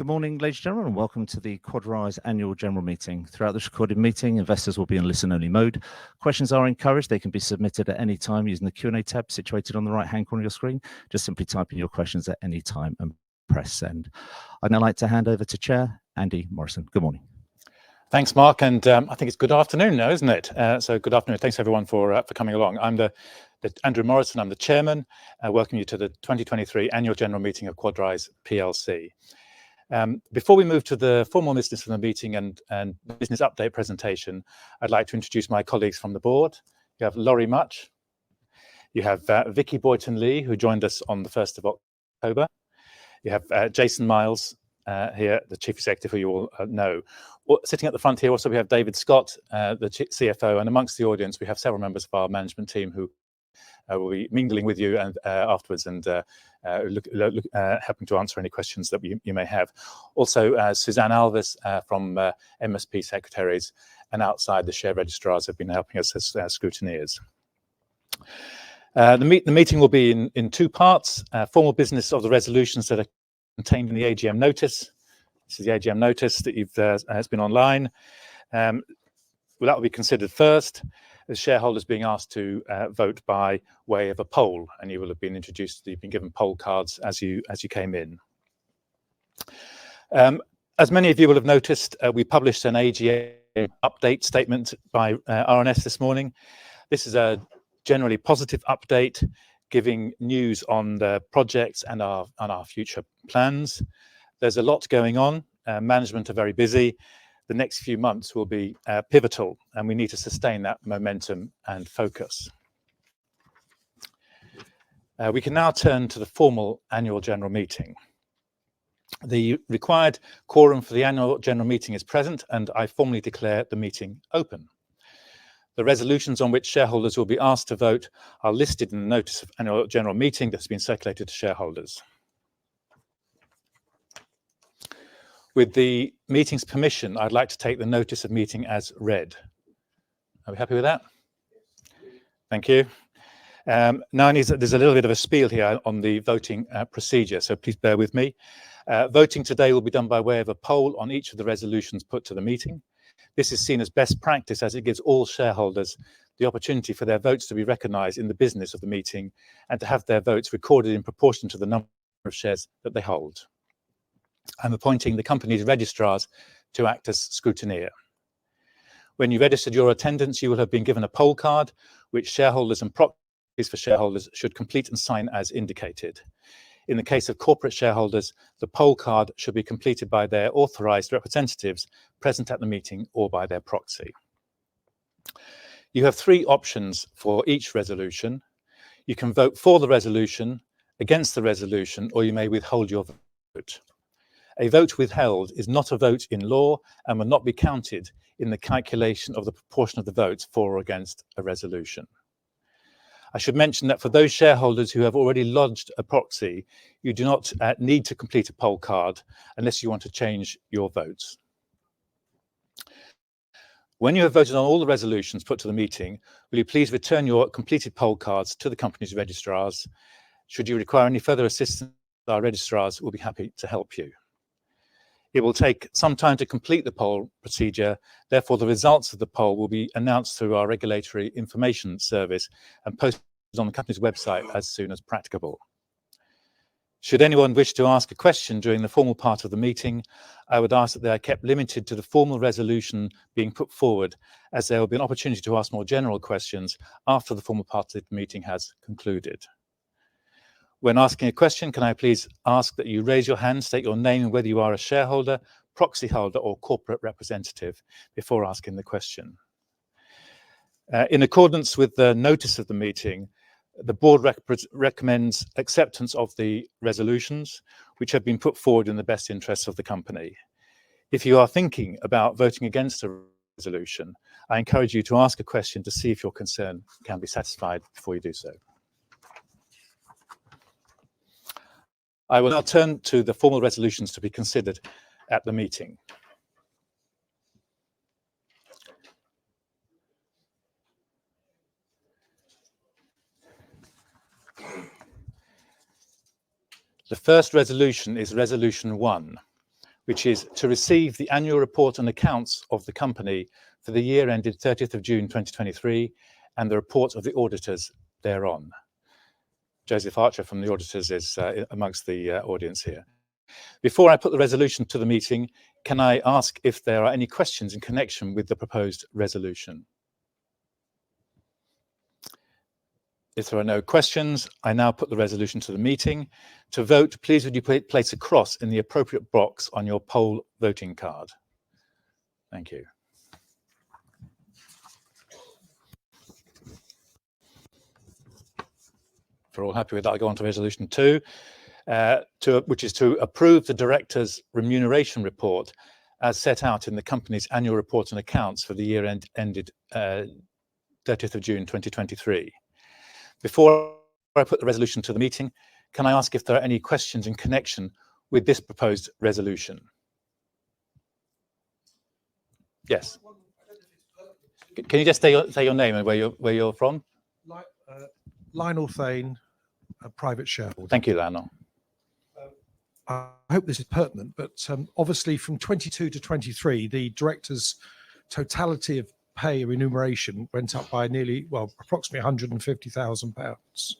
Good morning, ladies and gentlemen, and welcome to the QUADRISE Annual General Meeting. Throughout this recorded meeting, investors will be in listen-only mode. Questions are encouraged. They can be submitted at any time using the Q&A tab situated on the right-hand corner of your screen. Just simply type in your questions at any time and press send. I'd now like to hand over to Chair Andy Morrison. Good morning. Thanks, Mark, and I think it's good afternoon now, isn't it? So good afternoon. Thanks, everyone, for coming along. I'm Andrew Morrison. I'm the Chairman. I welcome you to the 2023 Annual General Meeting of QUADRISE PLC. Before we move to the formal business of the meeting and business update presentation, I'd like to introduce my colleagues from the board. You have Laurie Much. You have Vicky Boyton-Lee, who joined us on the 1st of October. You have Jason Miles here, the Chief Executive, who you all know. Sitting at the front here also we have David Scott, the CFO, and amongst the audience we have several members of our management team who will be mingling with you and afterwards and helping to answer any questions that you may have. Also, Suzanne Alves from MSP Secretaries, and outside the share registrars have been helping us as scrutineers. The meeting will be in two parts. Formal business of the resolutions that are contained in the AGM notice. This is the AGM notice that has been online. That will be considered first. The shareholders being asked to vote by way of a poll, and you will have been introduced. You've been given poll cards as you came in. As many of you will have noticed, we published an AGM update statement by RNS this morning. This is a generally positive update, giving news on the projects and our future plans. There's a lot going on. Management are very busy. The next few months will be pivotal, and we need to sustain that momentum and focus. We can now turn to the formal annual general meeting. The required quorum for the annual general meeting is present, and I formally declare the meeting open. The resolutions on which shareholders will be asked to vote are listed in the notice of annual general meeting that's been circulated to shareholders. With the meeting's permission, I'd like to take the notice of meeting as read. Are we happy with that? Thank you. Now there's a little bit of a spiel here on the voting procedure, so please bear with me. Voting today will be done by way of a poll on each of the resolutions put to the meeting. This is seen as best practice as it gives all shareholders the opportunity for their votes to be recognised in the business of the meeting and to have their votes recorded in proportion to the number of shares that they hold. I'm appointing the company's registrars to act as scrutineer. When you registered your attendance, you will have been given a poll card, which shareholders and proxies for shareholders should complete and sign as indicated. In the case of corporate shareholders, the poll card should be completed by their authorised representatives present at the meeting or by their proxy. You have three options for each resolution. You can vote for the resolution, against the resolution, or you may withhold your vote. A vote withheld is not a vote in law and will not be counted in the calculation of the proportion of the votes for or against a resolution. I should mention that for those shareholders who have already lodged a proxy, you do not need to complete a poll card unless you want to change your votes. When you have voted on all the resolutions put to the meeting, will you please return your completed poll cards to the company's registrars? Should you require any further assistance, our registrars will be happy to help you. It will take some time to complete the poll procedure. Therefore, the results of the poll will be announced through our regulatory information service and posted on the company's website as soon as practicable. Should anyone wish to ask a question during the formal part of the meeting, I would ask that they are kept limited to the formal resolution being put forward, as there will be an opportunity to ask more general questions after the formal part of the meeting has concluded. When asking a question, can I please ask that you raise your hand, state your name and whether you are a shareholder, proxy holder or corporate representative before asking the question. In accordance with the notice of the meeting, the board recommends acceptance of the resolutions which have been put forward in the best interests of the company. If you are thinking about voting against a resolution, I encourage you to ask a question to see if your concern can be satisfied before you do so. I will now turn to the formal resolutions to be considered at the meeting. The first resolution is Resolution 1, which is to receive the annual report and accounts of the company for the year ended 30th of June 2023 and the report of the auditors thereon. Joseph Archer from the auditors is amongst the audience here. Before I put the resolution to the meeting, can I ask if there are any questions in connection with the proposed resolution? If there are no questions, I now put the resolution to the meeting. To vote, please would you place a cross in the appropriate box on your poll voting card. Thank you. If we're all happy with that, I'll go on to resolution 2, which is to approve the directors' remuneration report as set out in the company's annual report and accounts for the year ended 30th of June 2023. Before I put the resolution to the meeting, can I ask if there are any questions in connection with this proposed resolution? Yes. Can you just say your name and where you're from? Lionel Thane, a private shareholder. Thank you, Lionel. I hope this is pertinent, but obviously from 22 to 23, the directors' totality of pay remuneration went up by nearly, well, approximately £150,000.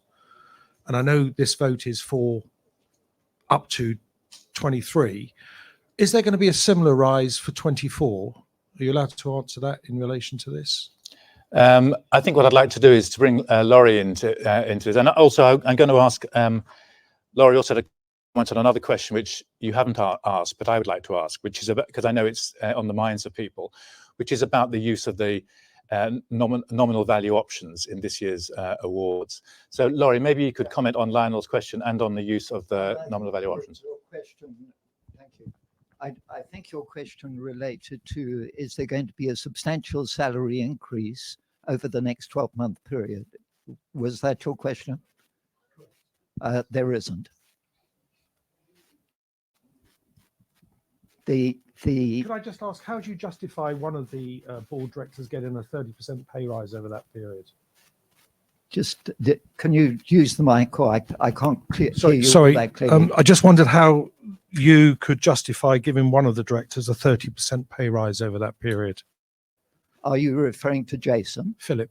And I know this vote is for up to 23. Is there going to be a similar rise for 24? Are you allowed to answer that in relation to this? I think what I'd like to do is to bring Laurie into this. And also I'm going to ask, Laurie also had a comment on another question which you haven't asked, but I would like to ask, which is about, because I know it's on the minds of people, which is about the use of the nominal value options in this year's awards. So Laurie, maybe you could comment on Lionel's question and on the use of the nominal value options. Your question, thank you. I think your question related to, is there going to be a substantial salary increase over the next 12-month period? Was that your question? There isn't. Could I just ask, how do you justify one of the board directors getting a 30% pay rise over that period? Just, can you use the mic, or I can't hear you Sorry, that clearly. I just wondered how you could justify giving one of the directors a 30% pay rise over that period. Are you referring to Jason? Philip.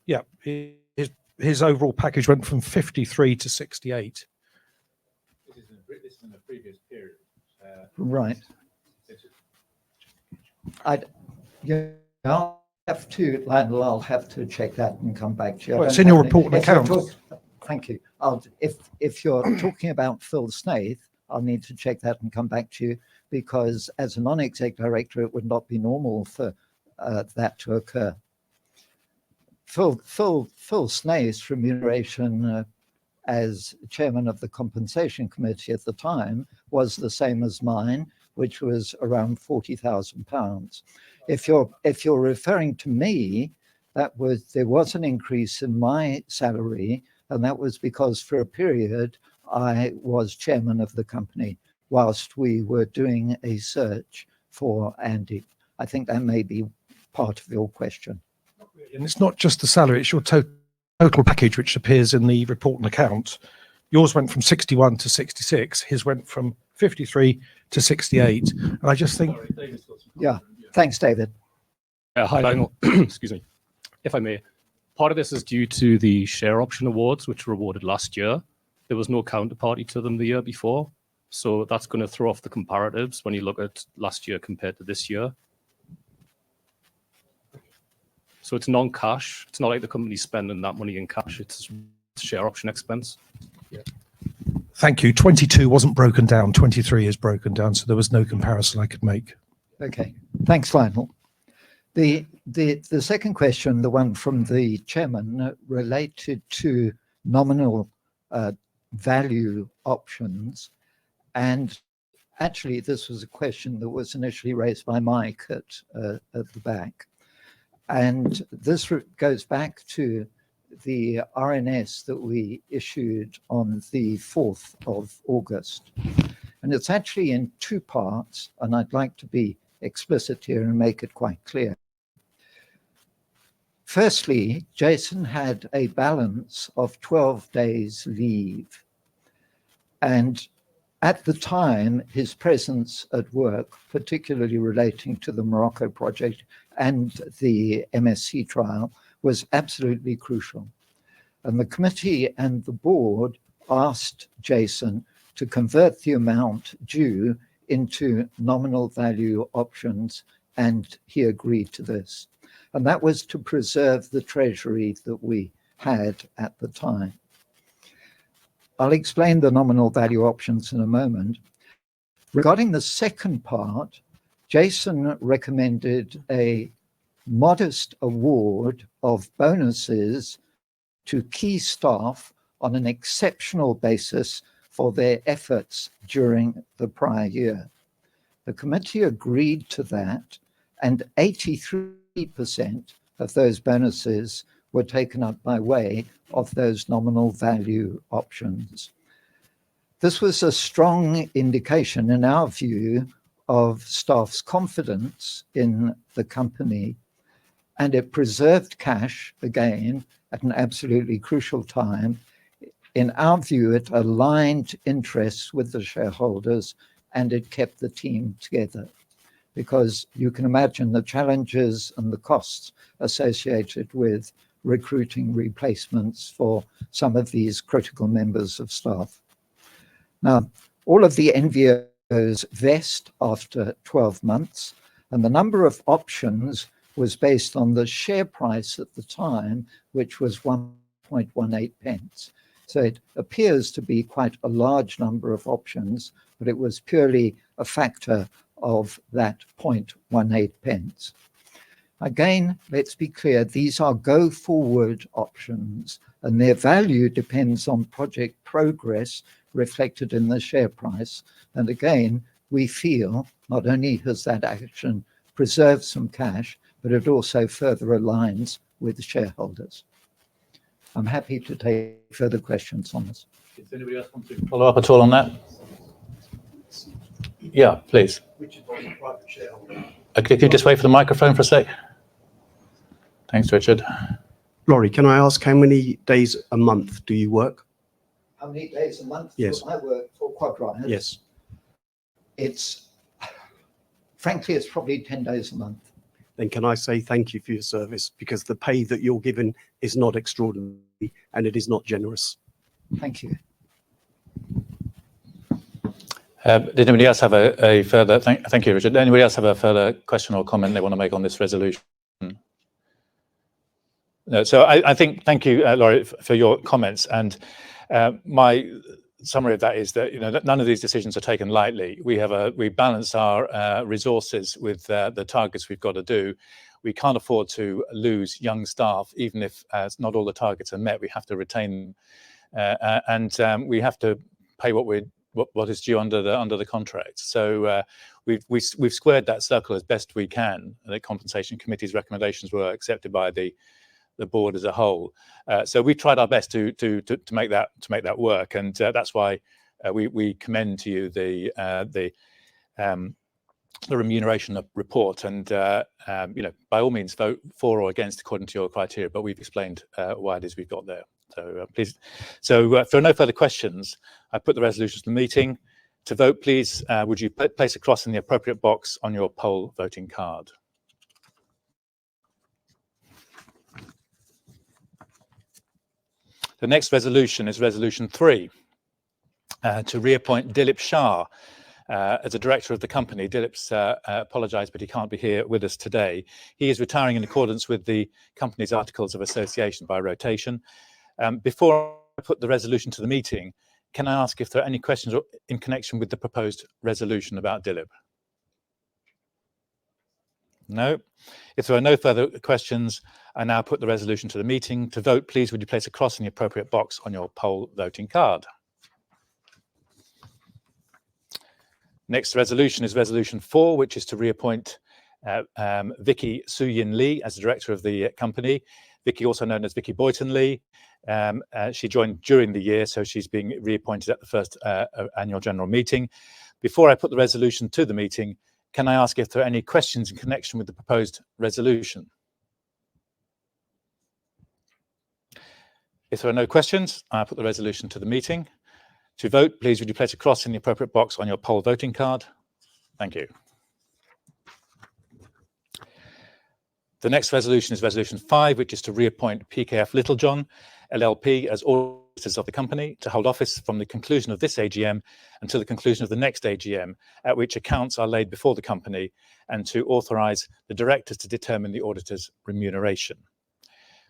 Yeah, his overall package went from 53 to 68. This is in a previous period. Right. I'll have to check that and come back to you. Well, it's in your report and accounts. Thank you. If you're talking about Phil Snaith, I'll need to check that and come back to you, because as a non-exec director, it would not be normal for that to occur. Phil Snaith's remuneration as chairman of the compensation committee at the time was the same as mine, which was around £40,000. If you're referring to me, there was an increase in my salary, and that was because for a period I was chairman of the company whilst we were doing a search for Andy. I think that may be part of your question. And it's not just the salary, it's your total package, which appears in the report and account. Yours went from 61 to 66, his went from 53 to 68. And I just think... Yeah, thanks, David. Hi, Lionel. Excuse me. If I may, part of this is due to the share option awards, which were awarded last year. There was no counterparty to them the year before. So that's going to throw off the comparatives when you look at last year compared to this year. So it's non-cash. It's not like the company's spending that money in cash. It's share option expense. Yeah. Thank you. 22 wasn't broken down. 23 is broken down. So there was no comparison I could make. Okay. Thanks, Lionel. The second question, the one from the chairman, related to nominal value options. And actually, this was a question that was initially raised by Mike at the back. And this goes back to the RNS that we issued on the 4th of August. And it's actually in two parts, and I'd like to be explicit here and make it quite clear. Firstly, Jason had a balance of 12 days leave. And at the time, his presence at work, particularly relating to the Morocco project and the MSc trial, was absolutely crucial. And the committee and the board asked Jason to convert the amount due into nominal value options, and he agreed to this. And that was to preserve the treasury that we had at the time. I'll explain the nominal value options in a moment. Regarding the second part, Jason recommended a modest award of bonuses to key staff on an exceptional basis for their efforts during the prior year. The committee agreed to that, and 83% of those bonuses were taken up by way of those nominal value options. This was a strong indication, in our view, of staff's confidence in the company, and it preserved cash, again, at an absolutely crucial time. In our view, it aligned interests with the shareholders, and it kept the team together, because you can imagine the challenges and the costs associated with recruiting replacements for some of these critical members of staff. Now, all of the NVOs vest after 12 months, and the number of options was based on the share price at the time, which was 1.18 pence. So it appears to be quite a large number of options, but it was purely a factor of that 0.18 pence. Again, let's be clear, these are go-forward options, and their value depends on project progress reflected in the share price. And again, we feel not only has that action preserved some cash, but it also further aligns with the shareholders. I'm happy to take further questions on this. Does anybody else want to follow up at all on that? Yeah, please. Okay, if you just wait for the microphone for a sec. Thanks, Richard. Laurie, can I ask how many days a month do you work? How many days a month Yes. do I work for QUADRISE? Yes. It's, frankly, it's probably 10 days a month. Then can I say thank you for your service, because the pay that you're given is not extraordinary and it is not generous. Thank you. Did anybody else have a further, thank you, Richard. Anybody else have a further question or comment they want to make on this resolution? No, so I think, thank you, Laurie, for your comments. And my summary of that is that, that none of these decisions are taken lightly. We balance our resources with the targets we've got to do. We can't afford to lose young staff, even if not all the targets are met. We have to retain them, and we have to pay what is due under the contract. So we've squared that circle as best we can. The compensation committee's recommendations were accepted by the board as a whole. So we tried our best to make that work, and that's why we commend to you the remuneration report. And by all means, vote for or against according to your criteria. But we've explained why it is we've got there. So please. So if there are no further questions, I put the resolutions to the meeting. To vote, please, would you place a cross in the appropriate box on your poll voting card? The next resolution is Resolution 3, to reappoint Dilip Shah as a director of the company. Dilip's apologised, but he can't be here with us today. He is retiring in accordance with the company's Articles of Association by rotation. Before I put the resolution to the meeting, can I ask if there are any questions in connection with the proposed resolution about Dilip? No. If there are no further questions, I now put the resolution to the meeting. To vote, please, would you place a cross in the appropriate box on your poll voting card? Next resolution is Resolution 4, which is to reappoint Vicky Su-Yin Lee as the director of the company. Vicky, also known as Vicky Boyton Lee. She joined during the year, so she's being reappointed at the first annual general meeting. Before I put the resolution to the meeting, can I ask if there are any questions in connection with the proposed resolution? If there are no questions, I put the resolution to the meeting. To vote, please would you place a cross in the appropriate box on your poll voting card? Thank you. The next resolution is Resolution 5, which is to reappoint PKF Littlejohn LLP as auditors of the company to hold office from the conclusion of this AGM until the conclusion of the next AGM, at which accounts are laid before the company, and to authorise the directors to determine the auditor's remuneration.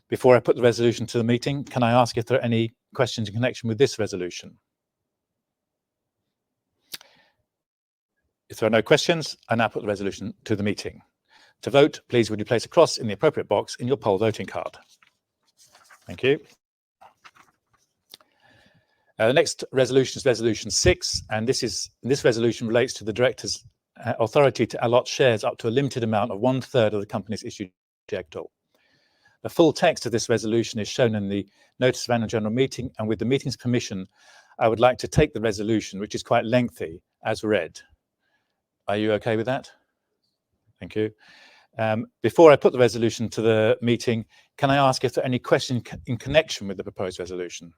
Before I put the resolution to the meeting, can I ask if there are any questions in connection with this resolution? If there are no questions, I now put the resolution to the meeting. To vote, please would you place a cross in the appropriate box in your poll voting card? Thank you. The next resolution is Resolution 6, and this resolution relates to the directors' authority to allot shares up to a limited amount of 1/3 of the company's issued share capital. The full text of this resolution is shown in the notice of annual general meeting, and with the meeting's permission, I would like to take the resolution, which is quite lengthy, as read. Are you okay with that? Thank you. Before I put the resolution to the meeting, can I ask if there are any questions in connection with the proposed resolution?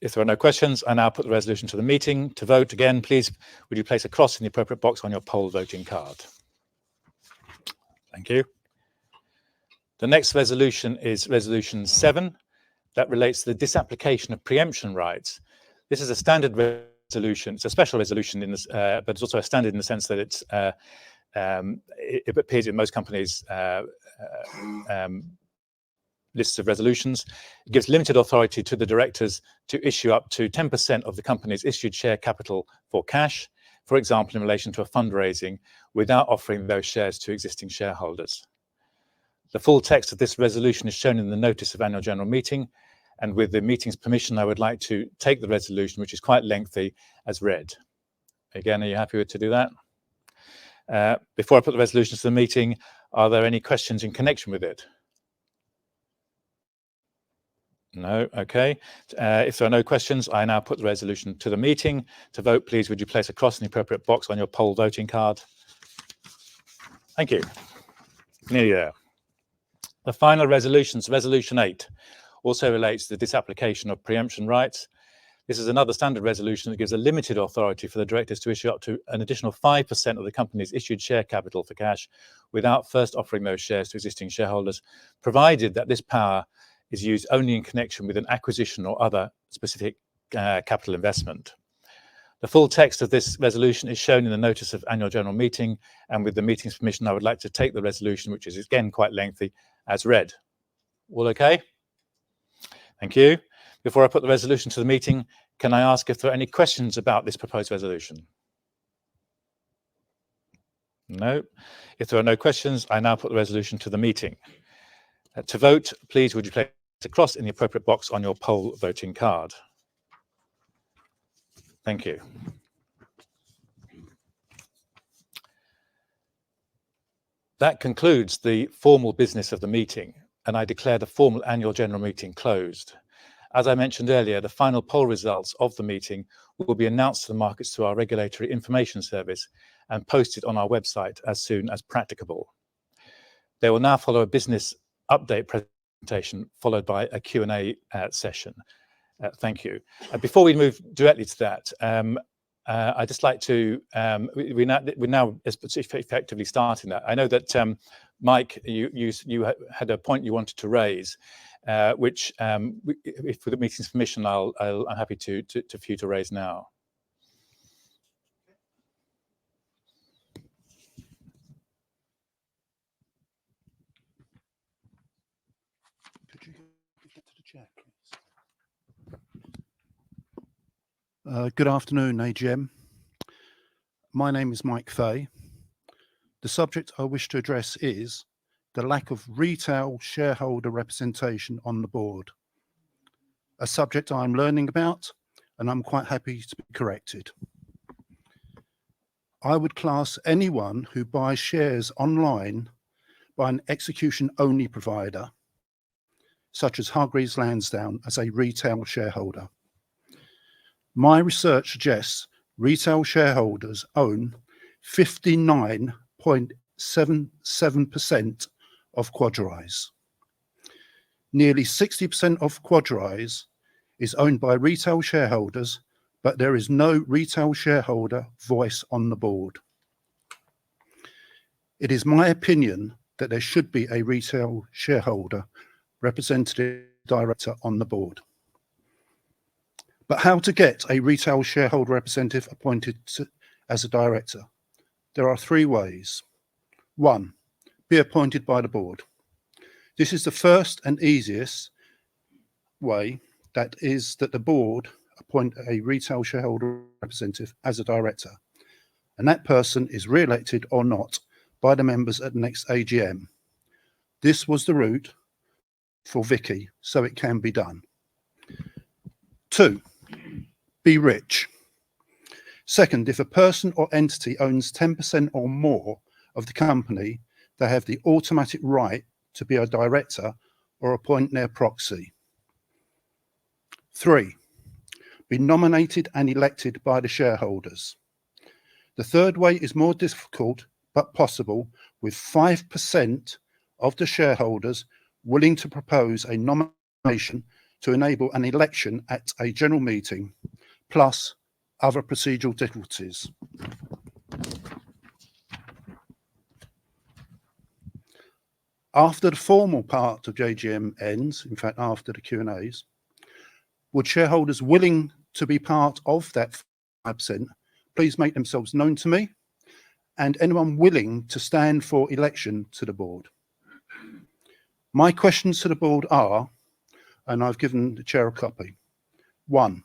If there are no questions, I now put the resolution to the meeting. To vote again, please, would you place a cross in the appropriate box on your poll voting card? Thank you. The next resolution is Resolution 7, that relates to the disapplication of preemption rights. This is a standard resolution. It's a special resolution, in this, but it's also a standard in the sense that it appears in most companies' lists of resolutions. It gives limited authority to the directors to issue up to 10% of the company's issued share capital for cash, for example, in relation to a fundraising, without offering those shares to existing shareholders. The full text of this resolution is shown in the notice of annual general meeting, and with the meeting's permission, I would like to take the resolution, which is quite lengthy, as read. Again, are you happy to do that? Before I put the resolution to the meeting, are there any questions in connection with it? No, okay. If there are no questions, I now put the resolution to the meeting. To vote, please, would you place a cross in the appropriate box on your poll voting card? Thank you. Nearly there. The final resolution, Resolution 8, also relates to the disapplication of preemption rights. This is another standard resolution that gives a limited authority for the directors to issue up to an additional 5% of the company's issued share capital for cash without first offering those shares to existing shareholders, provided that this power is used only in connection with an acquisition or other specific capital investment. The full text of this resolution is shown in the notice of annual general meeting, and with the meeting's permission, I would like to take the resolution, which is again quite lengthy, as read. All okay? Thank you. Before I put the resolution to the meeting, can I ask if there are any questions about this proposed resolution? No. If there are no questions, I now put the resolution to the meeting. To vote, please would you place a cross in the appropriate box on your poll voting card? Thank you. That concludes the formal business of the meeting, and I declare the formal annual general meeting closed. As I mentioned earlier, the final poll results of the meeting will be announced to the markets through our regulatory information service and posted on our website as soon as practicable. There will now follow a business update presentation followed by a Q&A session. Thank you. Before we move directly to that, I'd just like to, we're now effectively starting that. I know that Mike, you had a point you wanted to raise, which, if with the meeting's permission, I'm happy for you to raise now. Could you get to the chair, please? Good afternoon, AGM. My name is Mike Fay. The subject I wish to address is the lack of retail shareholder representation on the board, a subject I'm learning about, and I'm quite happy to be corrected. I would class anyone who buys shares online by an execution-only provider, such as Hargreaves Lansdown, as a retail shareholder. My research suggests retail shareholders own 59.77% of QUADRISE. Nearly 60% of QUADRISE is owned by retail shareholders, but there is no retail shareholder voice on the board. It is my opinion that there should be a retail shareholder representative director on the board. But how to get a retail shareholder representative appointed as a director? There are 3 ways. 1, be appointed by the board. This is the first and easiest way, that is that the board appoint a retail shareholder representative as a director, and that person is re-elected or not by the members at the next AGM. This was the route for Vicky, so it can be done. 2, be rich. Second, if a person or entity owns 10% or more of the company, they have the automatic right to be a director or appoint their proxy. 3, be nominated and elected by the shareholders. The third way is more difficult but possible, with 5% of the shareholders willing to propose a nomination to enable an election at a general meeting, plus other procedural difficulties. After the formal part of JGM ends, in fact, after the Q&As, would shareholders willing to be part of that 5% please make themselves known to me, and anyone willing to stand for election to the board? My questions to the board are, and I've given the chair a copy. 1,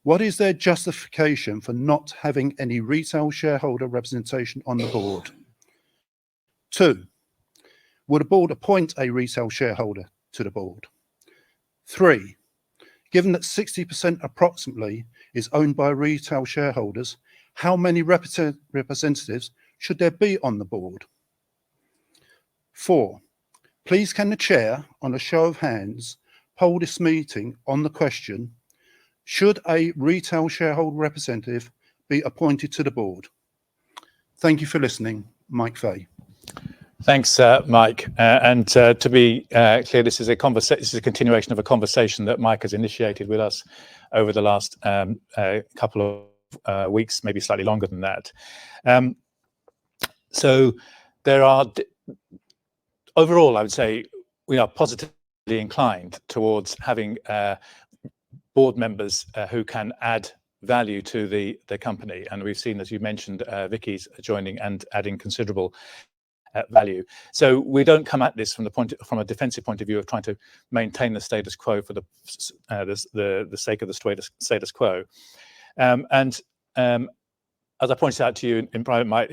what is their justification for not having any retail shareholder representation on the board? 2, would a board appoint a retail shareholder to the board? 3, given that 60% approximately is owned by retail shareholders, how many representatives should there be on the board? 4, please can the chair, on a show of hands, poll this meeting on the question, should a retail shareholder representative be appointed to the board? Thank you for listening. Mike Fay. Thanks, Mike. And to be clear, this is a continuation of a conversation that Mike has initiated with us over the last couple of weeks, maybe slightly longer than that. So there are, overall, I would say we are positively inclined towards having board members who can add value to the company. And we've seen, as you mentioned, Vicky's joining and adding considerable value. So we don't come at this from a defensive point of view of trying to maintain the status quo for the sake of the status quo. As I pointed out to you in private, Mike,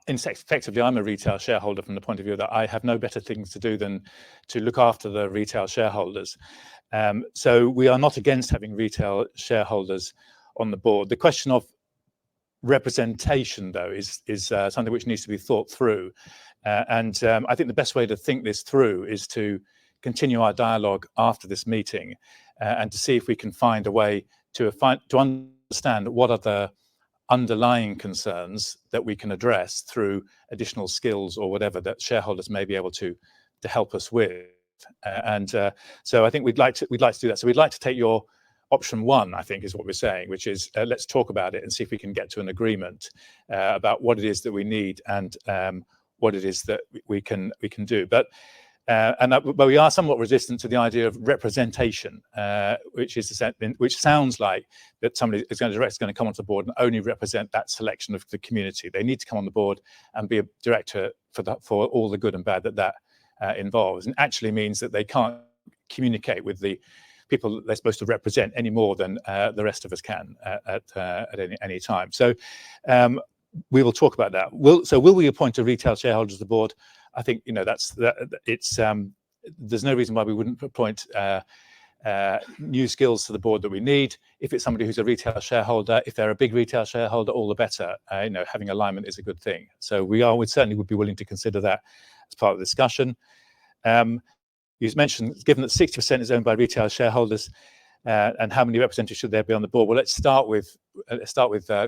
effectively, I'm a retail shareholder from the point of view that I have no better things to do than to look after the retail shareholders. So we are not against having retail shareholders on the board. The question of representation, though, is something which needs to be thought through. I think the best way to think this through is to continue our dialogue after this meeting and to see if we can find a way to understand what are the underlying concerns that we can address through additional skills or whatever that shareholders may be able to help us with. So I think we'd like to do that. So we'd like to take your option 1, I think, is what we're saying, which is let's talk about it and see if we can get to an agreement about what it is that we need and what it is that we can do. But we are somewhat resistant to the idea of representation, which sounds like that somebody is going to come onto the board and only represent that selection of the community. They need to come on the board and be a director for all the good and bad that involves, and actually means that they can't communicate with the people that they're supposed to represent any more than the rest of us can at any time. So we will talk about that. Will we appoint a retail shareholder to the board? I think there's no reason why we wouldn't appoint new skills to the board that we need. If it's somebody who's a retail shareholder, if they're a big retail shareholder, all the better. Having alignment is a good thing. So we certainly would be willing to consider that as part of the discussion. You mentioned, given that 60% is owned by retail shareholders, and how many representatives should there be on the board? Well, let's start with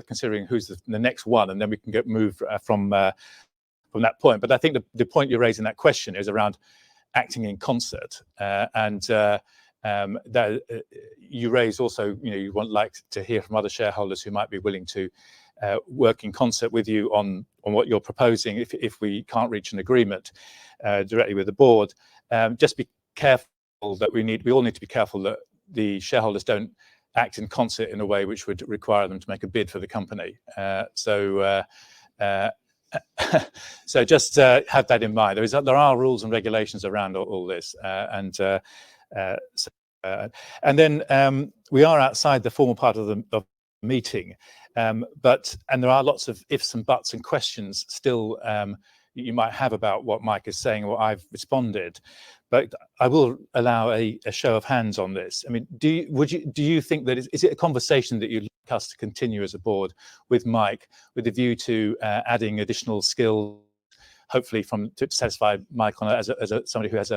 considering who's the next one, and then we can move from that point. But I think the point you raise in that question is around acting in concert. That you raise also, you like to hear from other shareholders who might be willing to work in concert with you on what you're proposing if we can't reach an agreement directly with the board. Just be careful that we all need to be careful that the shareholders don't act in concert in a way which would require them to make a bid for the company. So just have that in mind. There are rules and regulations around all this, and then we are outside the formal part of the meeting, and there are lots of ifs and buts and questions still you might have about what Mike is saying, what I've responded. But I will allow a show of hands on this. I mean, do you think that is it a conversation that you'd like us to continue as a board with Mike, with the view to adding additional skills, hopefully to satisfy Mike as somebody who is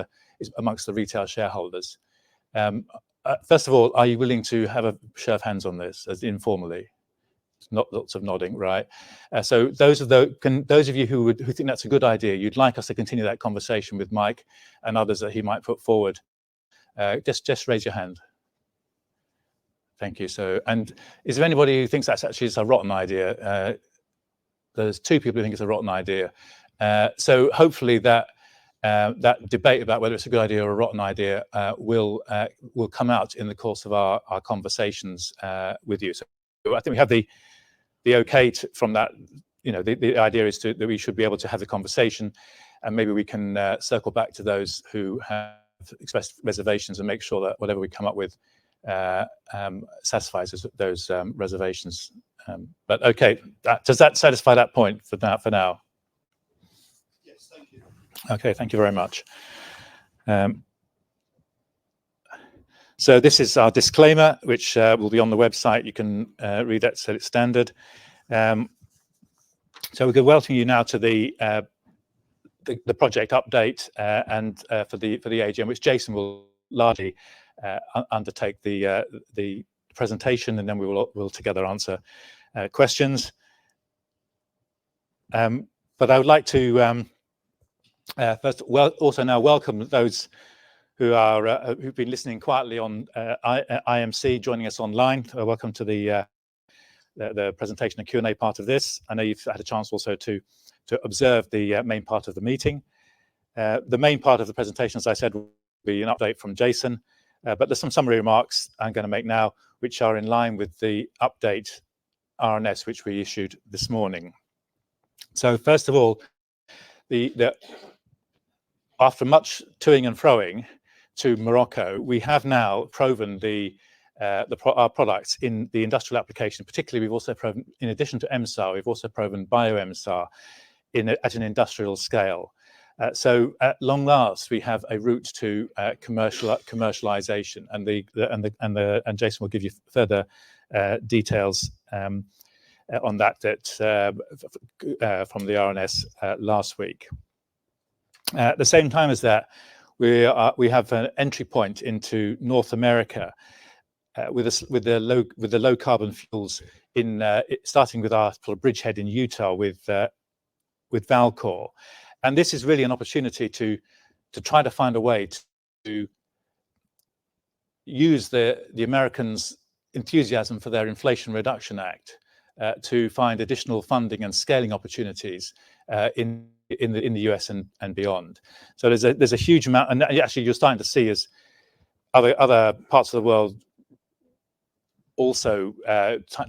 amongst the retail shareholders? First of all, are you willing to have a show of hands on this, as informally? Not lots of nodding, right? So those of you who think that's a good idea, you'd like us to continue that conversation with Mike and others that he might put forward, just raise your hand. Thank you. So, and is there anybody who thinks that's actually a rotten idea? There's 2 people who think it's a rotten idea. So hopefully that debate about whether it's a good idea or a rotten idea will come out in the course of our conversations with you. So I think we have the okay from that. The idea is that we should be able to have the conversation, and maybe we can circle back to those who have expressed reservations and make sure that whatever we come up with satisfies those reservations. But okay, does that satisfy that point for now? Yes, thank you. Okay, thank you very much. So this is our disclaimer, which will be on the website. You can read that, so it's standard. So we could welcome you now to the project update and for the AGM, which Jason will largely undertake the presentation, and then we'll together answer questions. But I would like to first also now welcome those who've been listening quietly on IMC, joining us online. Welcome to the presentation and Q&A part of this. I know you've had a chance also to observe the main part of the meeting. The main part of the presentation, as I said, will be an update from Jason, but there's some summary remarks I'm going to make now, which are in line with the update RNS, which we issued this morning. So first of all, after much toing and froing to Morocco, we have now proven our products in the industrial application. Particularly, we've also proven, in addition to MSAR, we've also proven BioMSAR at an industrial scale. So at long last, we have a route to commercialization, and Jason will give you further details on that from the RNS last week. At the same time as that, we have an entry point into North America with the low carbon fuels starting with our sort of bridgehead in Utah with Valkor, and this is really an opportunity to try to find a way to use the Americans' enthusiasm for their Inflation Reduction Act to find additional funding and scaling opportunities in the US and beyond. So there's a huge amount, and actually you're starting to see as other parts of the world also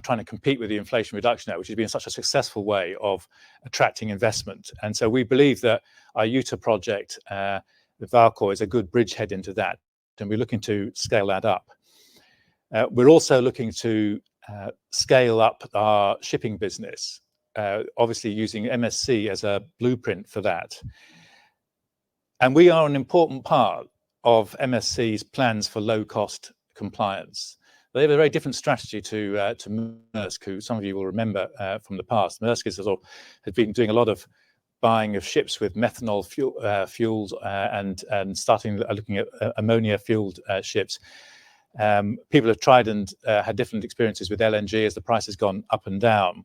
trying to compete with the Inflation Reduction Act, which has been such a successful way of attracting investment. And so we believe that our Utah project with Valkor is a good bridgehead into that, and we're looking to scale that up. We're also looking to scale up our shipping business, obviously using MSC as a blueprint for that. And we are an important part of MSC's plans for low-cost compliance. They have a very different strategy to Maersk, who some of you will remember from the past. Maersk has been doing a lot of buying of ships with methanol fuels and looking at ammonia-fueled ships. People have tried and had different experiences with LNG as the price has gone up and down.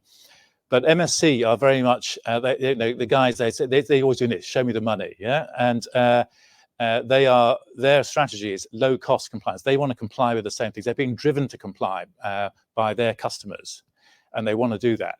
But MSC are very much the guys. They always do this: show me the money, yeah. And their strategy is low cost compliance. They want to comply with the same things. They're being driven to comply by their customers, and they want to do that,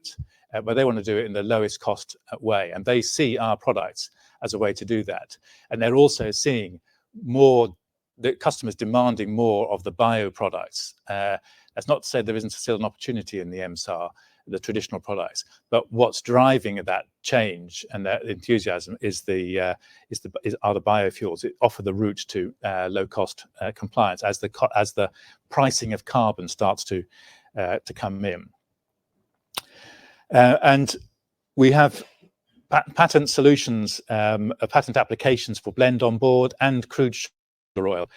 but they want to do it in the lowest cost way. And they see our products as a way to do that. And they're also seeing the customers demanding more of the bio products. That's not to say there isn't still an opportunity in the MSAR, the traditional products, but what's driving that change and that enthusiasm are the biofuels. It offer the route to low cost compliance as the pricing of carbon starts to come in. And we have patent solutions, patent applications for blend on board and crude sugar oil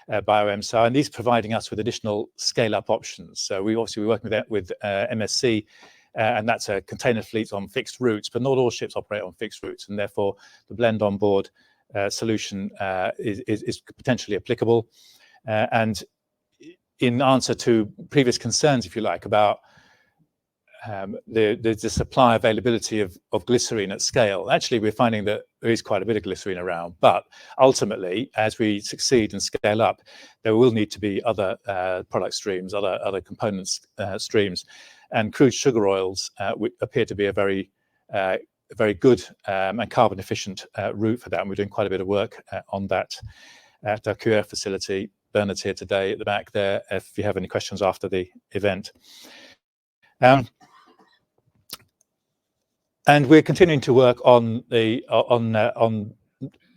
bio-MSAR, and these providing us with additional scale-up options. So we're working with MSC, and that's a container fleet on fixed routes, but not all ships operate on fixed routes, and therefore the blend on board solution is potentially applicable. And in answer to previous concerns, if you like, about the supply availability of glycerine at scale. Actually, we're finding that there is quite a bit of glycerine around, but ultimately, as we succeed and scale up, there will need to be other product streams, other components streams, and crude sugar oils appear to be a very good and carbon efficient route for that. And we're doing quite a bit of work on that at our QF facility. Bernard's here today at the back there if you have any questions after the event. And we're continuing to work on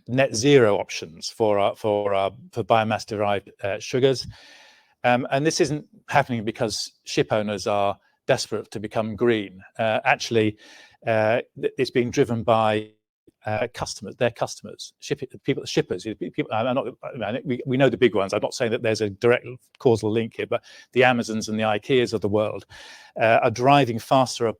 net zero options for biomass derived sugars, and this isn't happening because ship owners are desperate to become green. Actually, it's being driven by their customers, shippers. We know the big ones. I'm not saying that there's a direct causal link here, but the Amazons and the IKEAs of the world are driving faster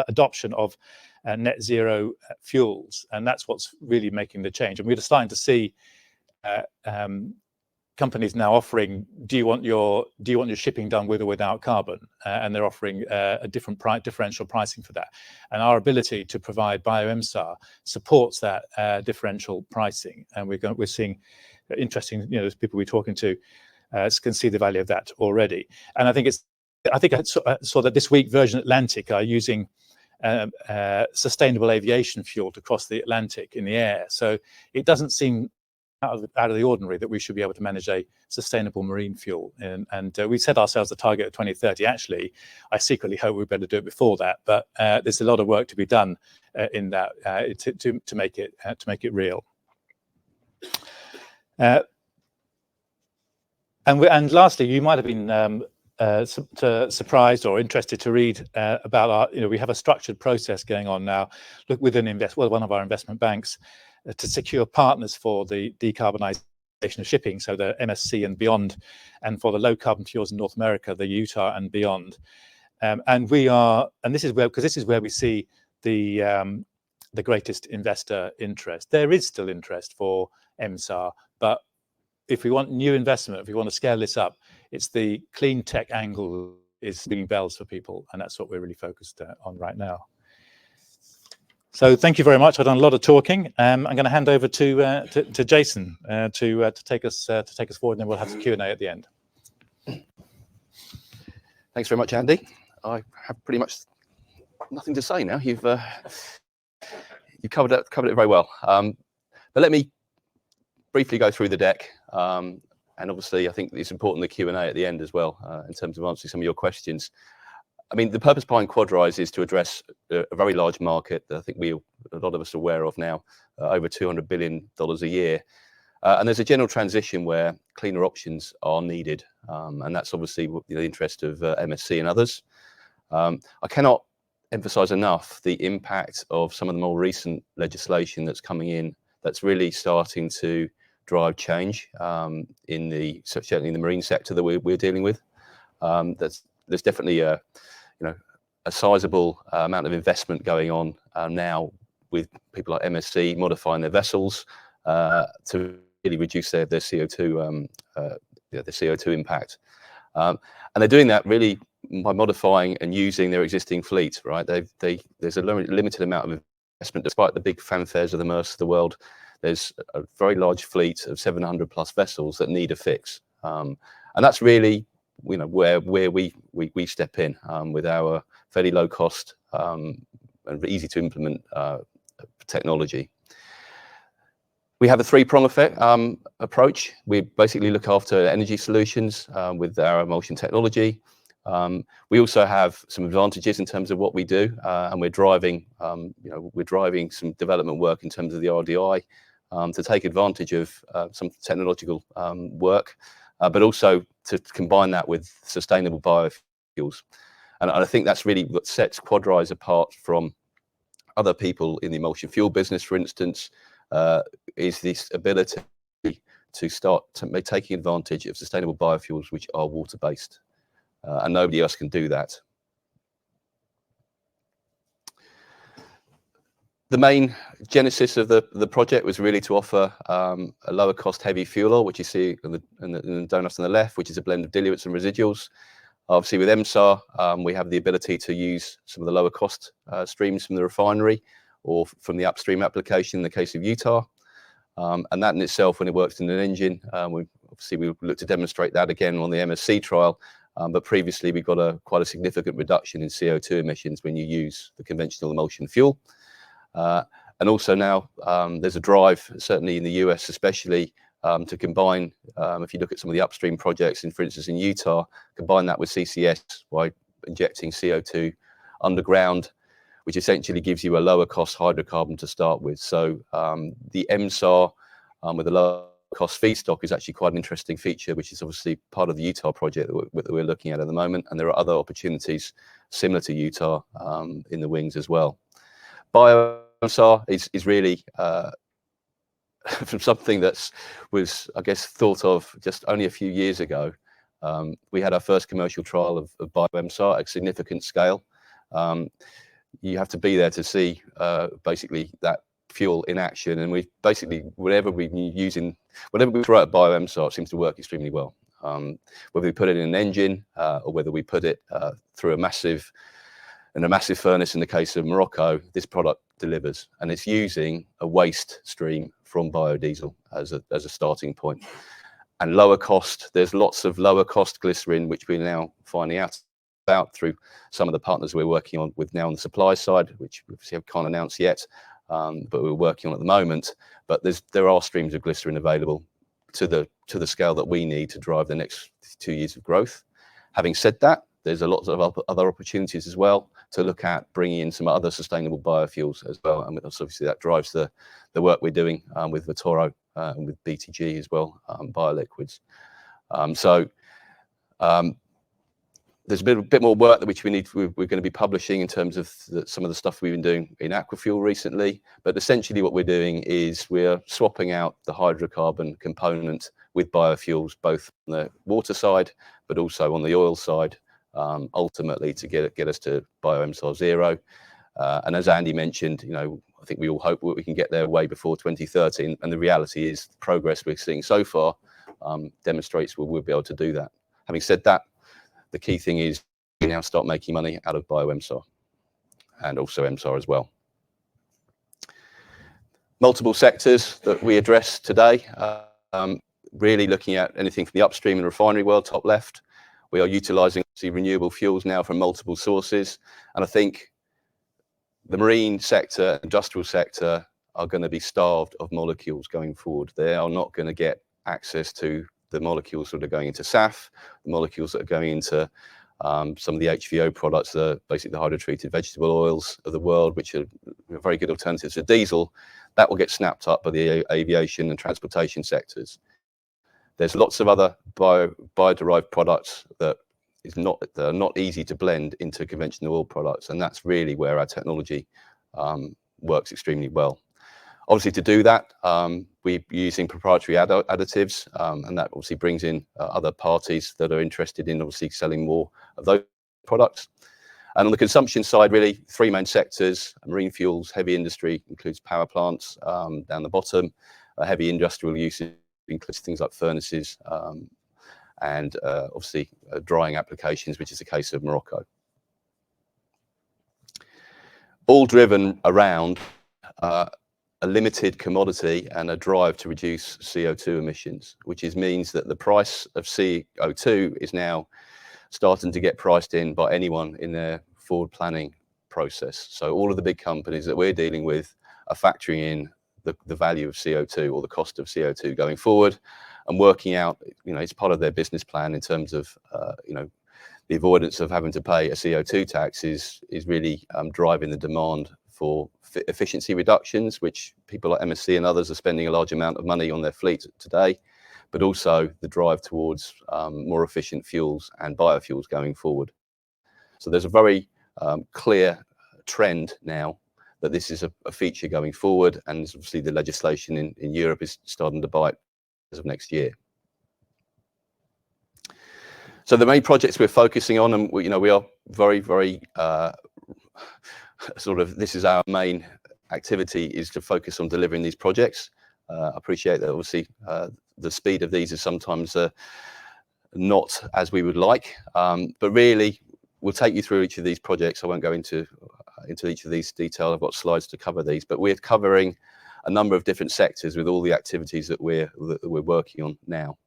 adoption of net zero fuels, and that's what's really making the change. And we're starting to see companies now offering, do you want your shipping done with or without carbon? And they're offering a differential pricing for that. And our ability to provide bio-MSAR supports that differential pricing. And we're seeing interesting, those people we're talking to can see the value of that already. And I saw that this week Virgin Atlantic are using sustainable aviation fuel to cross the Atlantic in the air. So it doesn't seem out of the ordinary that we should be able to manage a sustainable marine fuel, and we set ourselves a target of 2030. Actually, I secretly hope we better do it before that, but there's a lot of work to be done in that to make it real. And lastly, you might have been surprised or interested to read about we have a structured process going on now. Look, within one of our investment banks, to secure partners for the decarbonisation of shipping, so the MSC and beyond, and for the low carbon fuels in North America, the Utah and beyond. And this is where we see the greatest investor interest. There is still interest for MSAR, but if we want new investment, if we want to scale this up, it's the clean tech angle is ringing bells for people, and that's what we're really focused on right now. So thank you very much. I've done a lot of talking. I'm going to hand over to Jason to take us forward, and then we'll have the Q&A at the end. Thanks very much, Andy. I have pretty much nothing to say now. You've covered it very well. But let me briefly go through the deck, and obviously I think it's important the Q&A at the end as well in terms of answering some of your questions. I mean, the purpose behind QUADRISE is to address a very large market that I think a lot of us are aware of now, over $200 billion a year. And there's a general transition where cleaner options are needed. And that's obviously the interest of MSC and others. I cannot emphasize enough the impact of some of the more recent legislation that's coming in that's really starting to drive change certainly in the marine sector that we're dealing with. There's definitely a sizable amount of investment going on now with people like MSC modifying their vessels to really reduce their CO2 impact, and they're doing that really by modifying and using their existing fleet. Right, there's a limited amount of investment, despite the big fanfares of the Maersk of the world. there's a very large fleet of 700 plus vessels that need a fix. And that's really, you know, where we step in with our fairly low cost and easy to implement technology. We have a three-prong approach. We basically look after energy solutions with our emulsion technology. We also have some advantages in terms of what we do, and we're driving some development work in terms of the RDI to take advantage of some technological work, but also to combine that with sustainable biofuels. And I think that's really what sets QUADRISE apart from other people in the emulsion fuel business, for instance, is this ability to start taking advantage of sustainable biofuels which are water-based, and nobody else can do that. The main genesis of the project was really to offer a lower cost heavy fuel oil, which you see in the donuts on the left, which is a blend of diluents and residuals. Obviously with MSAR, we have the ability to use some of the lower cost streams from the refinery or from the upstream application in the case of Utah. And that in itself, when it works in an engine, we look to demonstrate that again on the MSC trial. But previously we got quite a significant reduction in CO2 emissions when you use the conventional emulsion fuel. And also now there's a drive, certainly in the US especially, to combine, if you look at some of the upstream projects, for instance in Utah, combine that with CCS by injecting CO2 underground, which essentially gives you a lower cost hydrocarbon to start with. So the MSAR with a lower cost feedstock is actually quite an interesting feature, which is obviously part of the Utah project that we're looking at the moment. And there are other opportunities similar to Utah in the wings as well. BioMSAR is really from something that was, I guess, thought of just only a few years ago. We had our first commercial trial of BioMSAR at significant scale. You have to be there to see basically that fuel in action, and we basically whatever we throw at BioMSAR seems to work extremely well. Whether we put it in an engine or whether we put it through a massive furnace in the case of Morocco, this product delivers, and it's using a waste stream from biodiesel as a starting point. And lower cost, there's lots of lower cost glycerin which we're now finding out about through some of the partners we're working on with now on the supply side, which we can't announce yet, but we're working on at the moment. But there are streams of glycerin available to the scale that we need to drive the next 2 years of growth. Having said that, there's a lot of other opportunities as well to look at bringing in some other sustainable biofuels as well, and obviously that drives the work we're doing with Valkor and with BTG as well, bioliquids. There's a bit more work that we're going to be publishing in terms of some of the stuff we've been doing in aquafuel recently. But essentially what we're doing is we're swapping out the hydrocarbon component with biofuels, both on the water side, but also on the oil side, ultimately to get us to BioMSAR 0. And as Andy mentioned, you know, I think we all hope we can get there way before 2030. And the reality is the progress we're seeing so far demonstrates we'll be able to do that. Having said that, the key thing is we now start making money out of BioMSAR and also MSAR as well. Multiple sectors that we address today, really looking at anything from the upstream and refinery world, top left. We are utilising renewable fuels now from multiple sources. And I think the marine sector, industrial sector are going to be starved of molecules going forward. They are not going to get access to the molecules that are going into SAF, the molecules that are going into some of the HVO products, basically the hydrotreated vegetable oils of the world, which are very good alternatives to diesel. That will get snapped up by the aviation and transportation sectors. There's lots of other bio-derived products that are not easy to blend into conventional oil products, and that's really where our technology works extremely well. Obviously, to do that, we're using proprietary additives, and that obviously brings in other parties that are interested in obviously selling more of those products. And on the consumption side, really three main sectors: marine fuels, heavy industry includes power plants down the bottom, heavy industrial uses includes things like furnaces, and obviously drying applications, which is the case of Morocco. All driven around a limited commodity and a drive to reduce CO2 emissions, which means that the price of CO2 is now starting to get priced in by anyone in their forward planning process. So all of the big companies that we're dealing with are factoring in the value of CO2 or the cost of CO2 going forward, and working out, it's part of their business plan in terms of, the avoidance of having to pay a CO2 tax is really driving the demand for efficiency reductions, which people like MSC and others are spending a large amount of money on their fleet today, but also the drive towards more efficient fuels and biofuels going forward. So there's a very clear trend now that this is a feature going forward, and obviously the legislation in Europe is starting to bite as of next year. So the main projects we're focusing on, and we are very, very this is our main activity, is to focus on delivering these projects. I appreciate that obviously the speed of these is sometimes not as we would like, but really we'll take you through each of these projects. I won't go into each of these detail. I've got slides to cover these, but we're covering a number of different sectors with all the activities that we're working on now.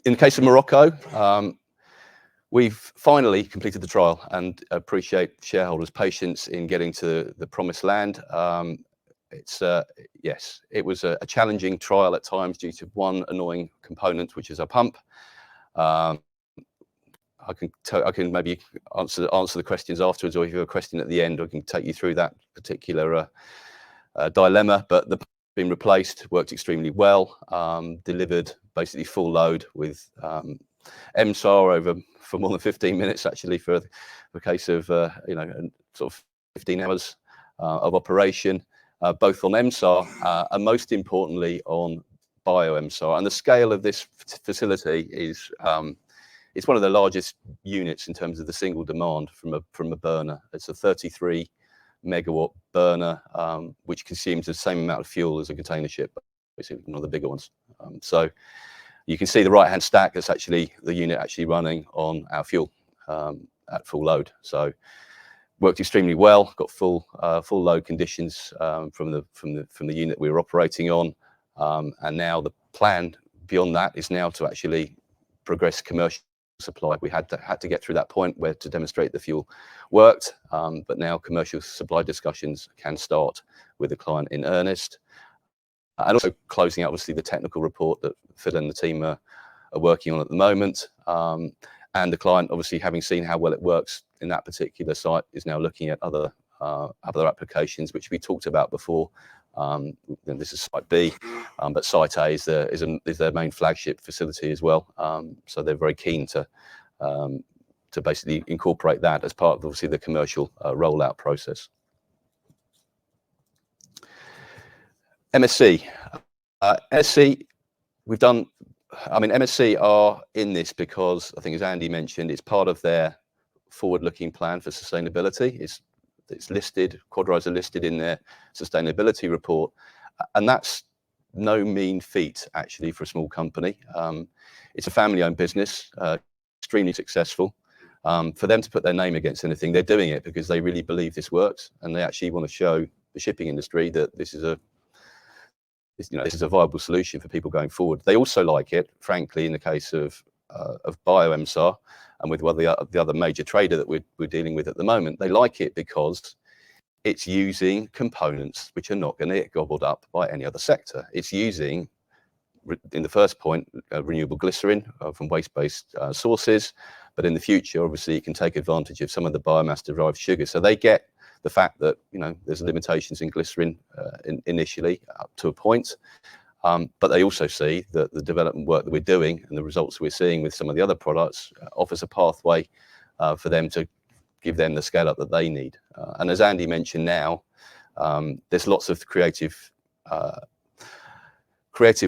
In the case of Morocco, we've finally completed the trial, and appreciate shareholders' patience in getting to the promised land. Yes, it was a challenging trial at times due to one annoying component, which is a pump. I can maybe answer the questions afterwards, or if you have a question at the end, I can take you through that particular dilemma. But the pump been replaced, worked extremely well, delivered basically full load with MSAR for more than 15 minutes, actually, for the case of sort of 15 hours of operation, both on MSAR and most importantly on BioMSAR. And the scale of this facility is it's one of the largest units in terms of the single demand from a burner. It's a 33 megawatt burner, which consumes the same amount of fuel as a container ship, basically one of the bigger ones. So you can see the right hand stack, that's actually the unit actually running on our fuel at full load. So worked extremely well, got full load conditions from the unit we were operating on, and now the plan beyond that is now to actually progress commercial supply. We had to get through that point where to demonstrate the fuel worked, but now commercial supply discussions can start with the client in earnest, and also closing out obviously the technical report that Phil and the team are working on at the moment, and the client, obviously having seen how well it works in that particular site, is now looking at other applications which we talked about before. This is site B, but site A is their main flagship facility as well. So they're very keen to basically incorporate that as part of obviously the commercial rollout process. MSC, we've done. I mean, MSC are in this because I think, as Andy mentioned, it's part of their forward-looking plan for sustainability. It's listed, QUADRISE are listed in their sustainability report, and that's no mean feat actually for a small company. It's a family-owned business, extremely successful. For them to put their name against anything, they're doing it because they really believe this works, and they actually want to show the shipping industry that this is a viable solution for people going forward. They also like it, frankly, in the case of BioMSAR, and with the other major trader that we're dealing with at the moment, they like it because it's using components which are not going to get gobbled up by any other sector. It's using, in the first point, renewable glycerin from waste-based sources, but in the future, obviously, it can take advantage of some of the biomass-derived sugar. So they get the fact that there's limitations in glycerin initially up to a point, but they also see that the development work that we're doing and the results we're seeing with some of the other products offers a pathway for them to give them the scale up that they need. And as Andy mentioned now, there's lots of creative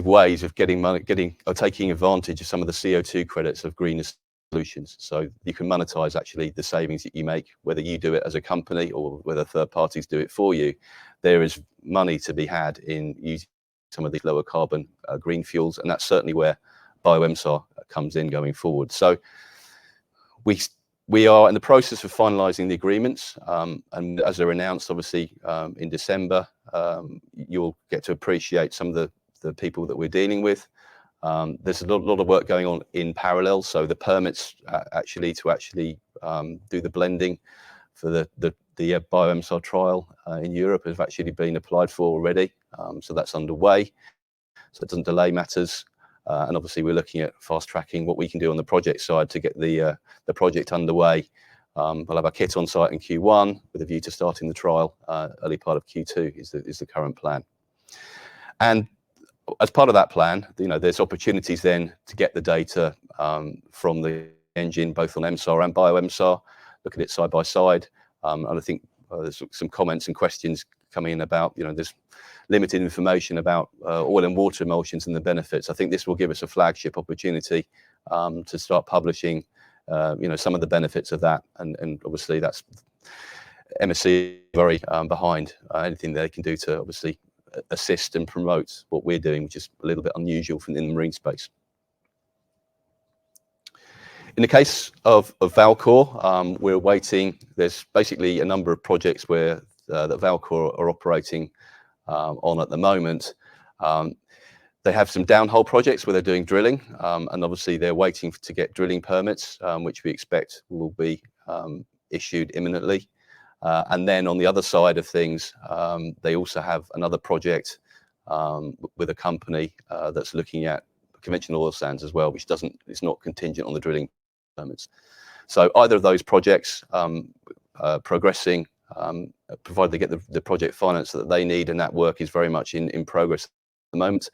ways of taking advantage of some of the CO2 credits of greener solutions. So you can monetize actually the savings that you make, whether you do it as a company or whether third parties do it for you. There is money to be had in using some of these lower carbon green fuels, and that's certainly where BioMSAR comes in going forward. So We are in the process of finalising the agreements, and as they're announced, obviously in December, you'll get to appreciate some of the people that we're dealing with. There's a lot of work going on in parallel. So the permits to do the blending for the BioMSR trial in Europe have actually been applied for already. So that's underway. So it doesn't delay matters. And obviously we're looking at fast tracking what we can do on the project side to get the project underway. We'll have our kit on site in Q1 with a view to starting the trial early part of Q2 is the current plan. And as part of that plan, there's opportunities then to get the data from the engine, both on MSAR and BioMSAR, look at it side by side. And I think there's some comments and questions coming in about, there's limited information about oil and water emulsions and the benefits. I think this will give us a flagship opportunity to start publishing, some of the benefits of that. And obviously that's MSC very behind anything they can do to obviously assist and promote what we're doing, which is a little bit unusual in the marine space. In the case of Valkor, we're waiting. There's basically a number of projects where that Valkor are operating on at the moment. They have some downhole projects where they're doing drilling, and obviously they're waiting to get drilling permits, which we expect will be issued imminently. And then on the other side of things, they also have another project with a company that's looking at conventional oil sands as well, which it's not contingent on the drilling permits. So either of those projects progressing, provided they get the project finance that they need, and that work is very much in progress at the moment.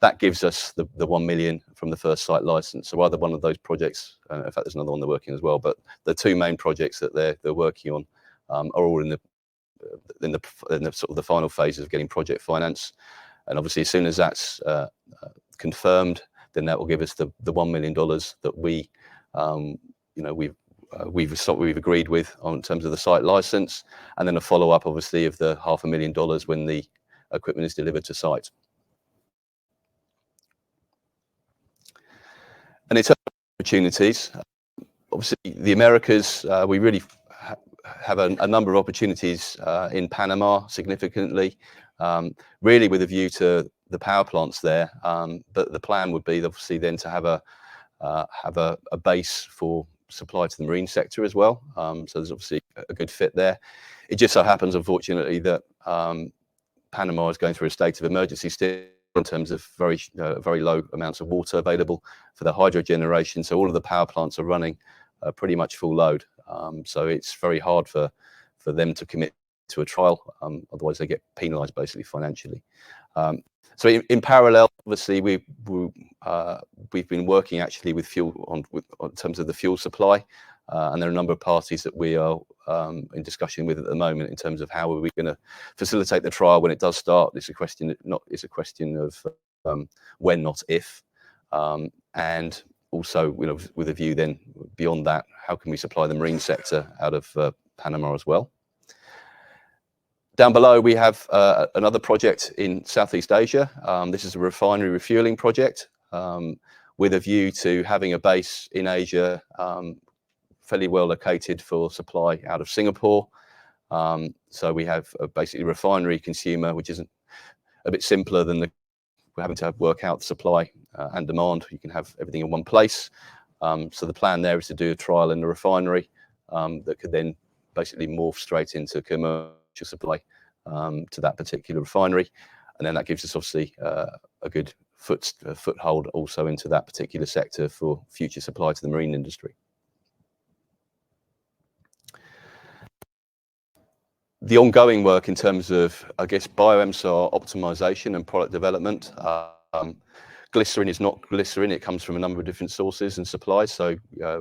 That gives us the 1 million from the first site license. So either one of those projects, in fact, there's another one they're working as well, but the two main projects that they're working on are all in the sort of the final phases of getting project finance. And obviously, as soon as that's confirmed, then that will give us the $1 million that we've agreed with in terms of the site license, and then a follow up, obviously, of the $500,000 when the equipment is delivered to site. And in terms of opportunities, obviously the Americas, we really have a number of opportunities in Panama significantly, really with a view to the power plants there. But the plan would be obviously then to have a base for supply to the marine sector as well. So there's obviously a good fit there. It just so happens, unfortunately, that Panama is going through a state of emergency still in terms of very low amounts of water available for the hydro generation. So all of the power plants are running pretty much full load. So it's very hard for them to commit to a trial. Otherwise, they get penalised basically financially. So in parallel, obviously, we've been working actually with fuel in terms of the fuel supply, and there are a number of parties that we are in discussion with at the moment in terms of how are we going to facilitate the trial when it does start. It's a question of when, not if, and also with a view then beyond that, how can we supply the marine sector out of Panama as well. Down below, we have another project in Southeast Asia. This is a refinery refueling project with a view to having a base in Asia, fairly well located for supply out of Singapore. So we have basically a refinery consumer, which isn't a bit simpler than we're having to work out the supply and demand. You can have everything in one place. So the plan there is to do a trial in the refinery that could then basically morph straight into commercial supply to that particular refinery, and then that gives us obviously a good foothold also into that particular sector for future supply to the marine industry. The ongoing work in terms of, I guess, BioMSR optimization and product development. Glycerin is not glycerin; it comes from a number of different sources and supplies. So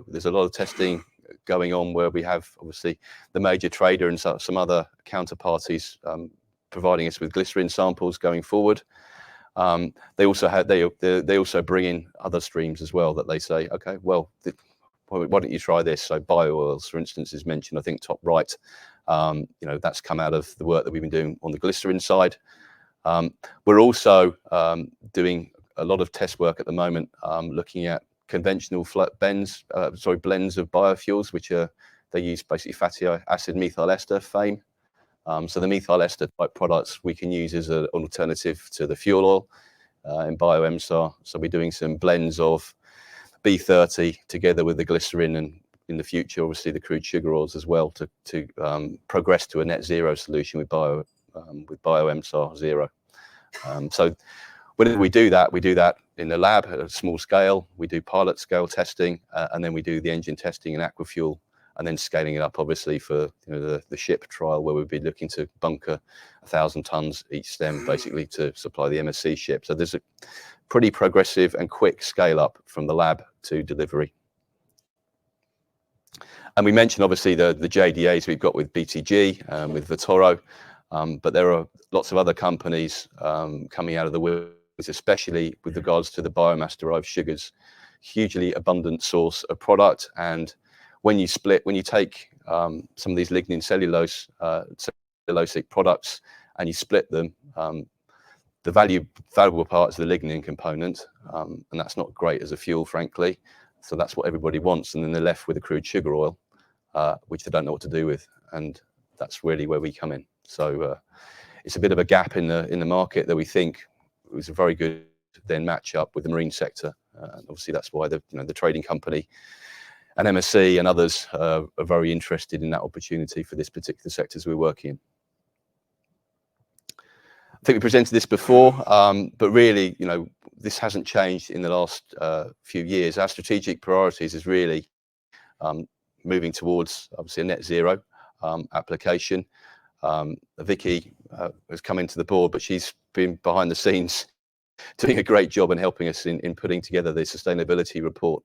there's a lot of testing going on where we have obviously the major trader and some other counterparties providing us with glycerin samples going forward. They also bring in other streams as well that they say, okay, well, why don't you try this? So bio-oils, for instance, is mentioned, I think, top right. That's come out of the work that we've been doing on the glycerin side. We're also doing a lot of test work at the moment, looking at conventional blends of biofuels, which they use basically fatty acid methyl ester, FAME. So the methyl ester type products we can use as an alternative to the fuel oil in BioMSAR. So we're doing some blends of B30 together with the glycerin, and in the future, obviously the crude sugar oils as well, to progress to a net zero solution with BioMSAR zero. So when we do that in the lab at a small scale. We do pilot scale testing, and then we do the engine testing in aquafuel, and then scaling it up, obviously, for the ship trial, where we'd be looking to bunker 1,000 tons each stem, basically, to supply the MSC ship. So there's a pretty progressive and quick scale up from the lab to delivery. And we mentioned, obviously, the JDAs we've got with BTG, with Valkor, but there are lots of other companies coming out of the woods, especially with regards to the biomass-derived sugars. Hugely abundant source of product, and when you take some of these lignin cellulosic products and you split them, the valuable part is the lignin component, and that's not great as a fuel, frankly. So that's what everybody wants, and then they're left with a crude sugar oil, which they don't know what to do with, and that's really where we come in. So it's a bit of a gap in the market that we think was a very good then match up with the marine sector, and obviously that's why the trading company and MSC and others are very interested in that opportunity for this particular sectors we're working in. I think we presented this before, but really, this hasn't changed in the last few years. Our strategic priorities is really moving towards, obviously, a net zero application. Vicky has come into the board, but she's been behind the scenes doing a great job and helping us in putting together the sustainability report,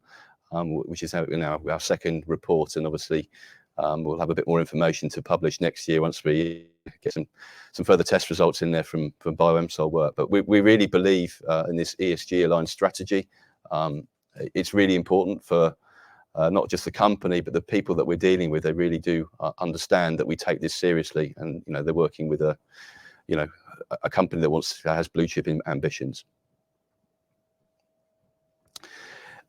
which is our second report, and obviously we'll have a bit more information to publish next year once we get some further test results in there from BioMSAR work. But we really believe in this ESG aligned strategy. It's really important for not just the company, but the people that we're dealing with. They really do understand that we take this seriously, and they're working with a company that has blue chip ambitions.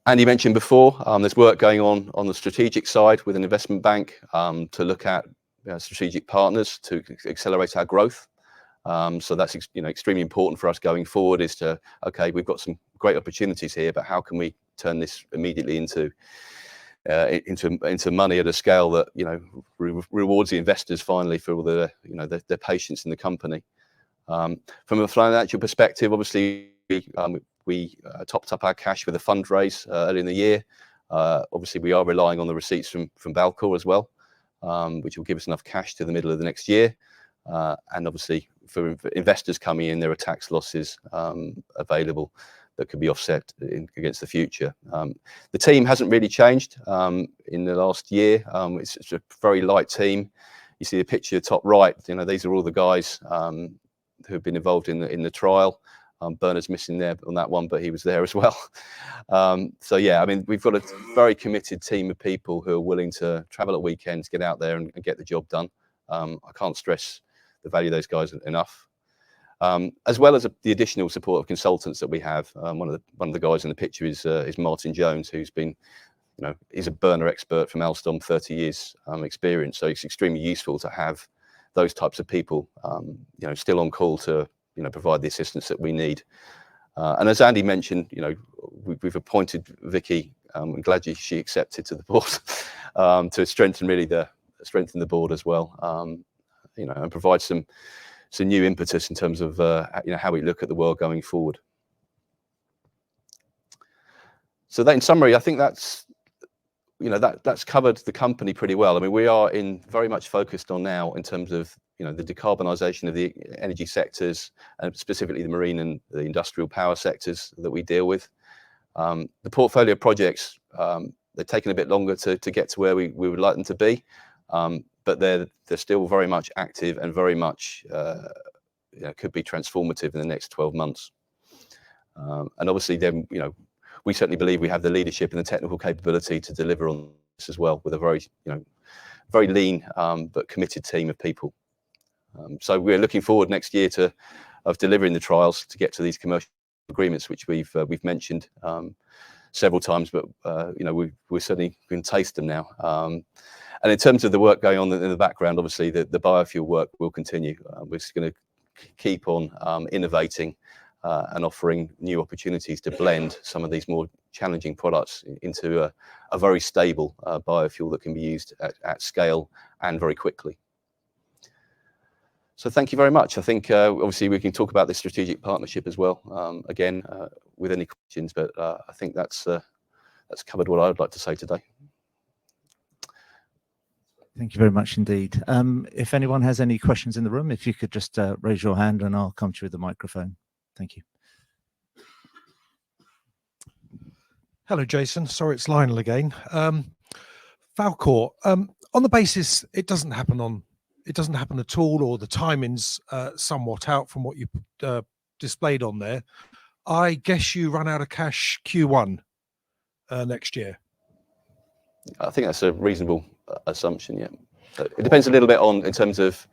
Andy mentioned before, there's work going on the strategic side with an investment bank to look at strategic partners to accelerate our growth. So that's extremely important for us going forward. Is to, okay, we've got some great opportunities here, but how can we turn this immediately into money at a scale that rewards the investors finally for all their patience in the company. From a financial perspective, obviously we topped up our cash with a fundraise early in the year. Obviously, we are relying on the receipts from Valkor as well, which will give us enough cash to the middle of the next year. And obviously, for investors coming in, there are tax losses available that could be offset against the future. The team hasn't really changed in the last year. It's a very light team. You see the picture top right. These are all the guys who have been involved in the trial. Bernard's missing there on that one, but he was there as well. So yeah, I mean, we've got a very committed team of people who are willing to travel at weekends, get out there and get the job done. I can't stress the value of those guys enough. As well as the additional support of consultants that we have. One of the guys in the picture is Martin Jones, who's been, he's a burner expert from Alstom, 30 years experience. So it's extremely useful to have those types of people, still on call to provide the assistance that we need. And as Andy mentioned, we've appointed Vicky. I'm glad she accepted to the board to strengthen the board as well, and provide some new impetus in terms of how we look at the world going forward. So that, in summary, I think that's covered the company pretty well. I mean, we are very much focused on now in terms of the decarbonisation of the energy sectors, and specifically the marine and the industrial power sectors that we deal with. The portfolio projects, they're taking a bit longer to get to where we would like them to be, but they're still very much active and very much could be transformative in the next 12 months. And obviously, then we certainly believe we have the leadership and the technical capability to deliver on this as well, with a very lean but committed team of people. So we're looking forward next year of delivering the trials to get to these commercial agreements, which we've mentioned. several times, but we've certainly can taste them now. And in terms of the work going on in the background, obviously the biofuel work will continue. We're just going to keep on innovating and offering new opportunities to blend some of these more challenging products into a very stable biofuel that can be used at scale and very quickly. So thank you very much. I think obviously we can talk about the strategic partnership as well, again, with any questions, but I think that's covered what I would like to say today. Thank you very much indeed. If anyone has any questions in the room, if you could just raise your hand and I'll come to you with the microphone. Thank you. Hello, Jason. Sorry, it's Lionel again. Valkor, on the basis it doesn't happen at all, or the timing's somewhat out from what you displayed on there. I guess you run out of cash Q1 next year. I think that's a reasonable assumption. Yeah, it depends a little bit on in terms of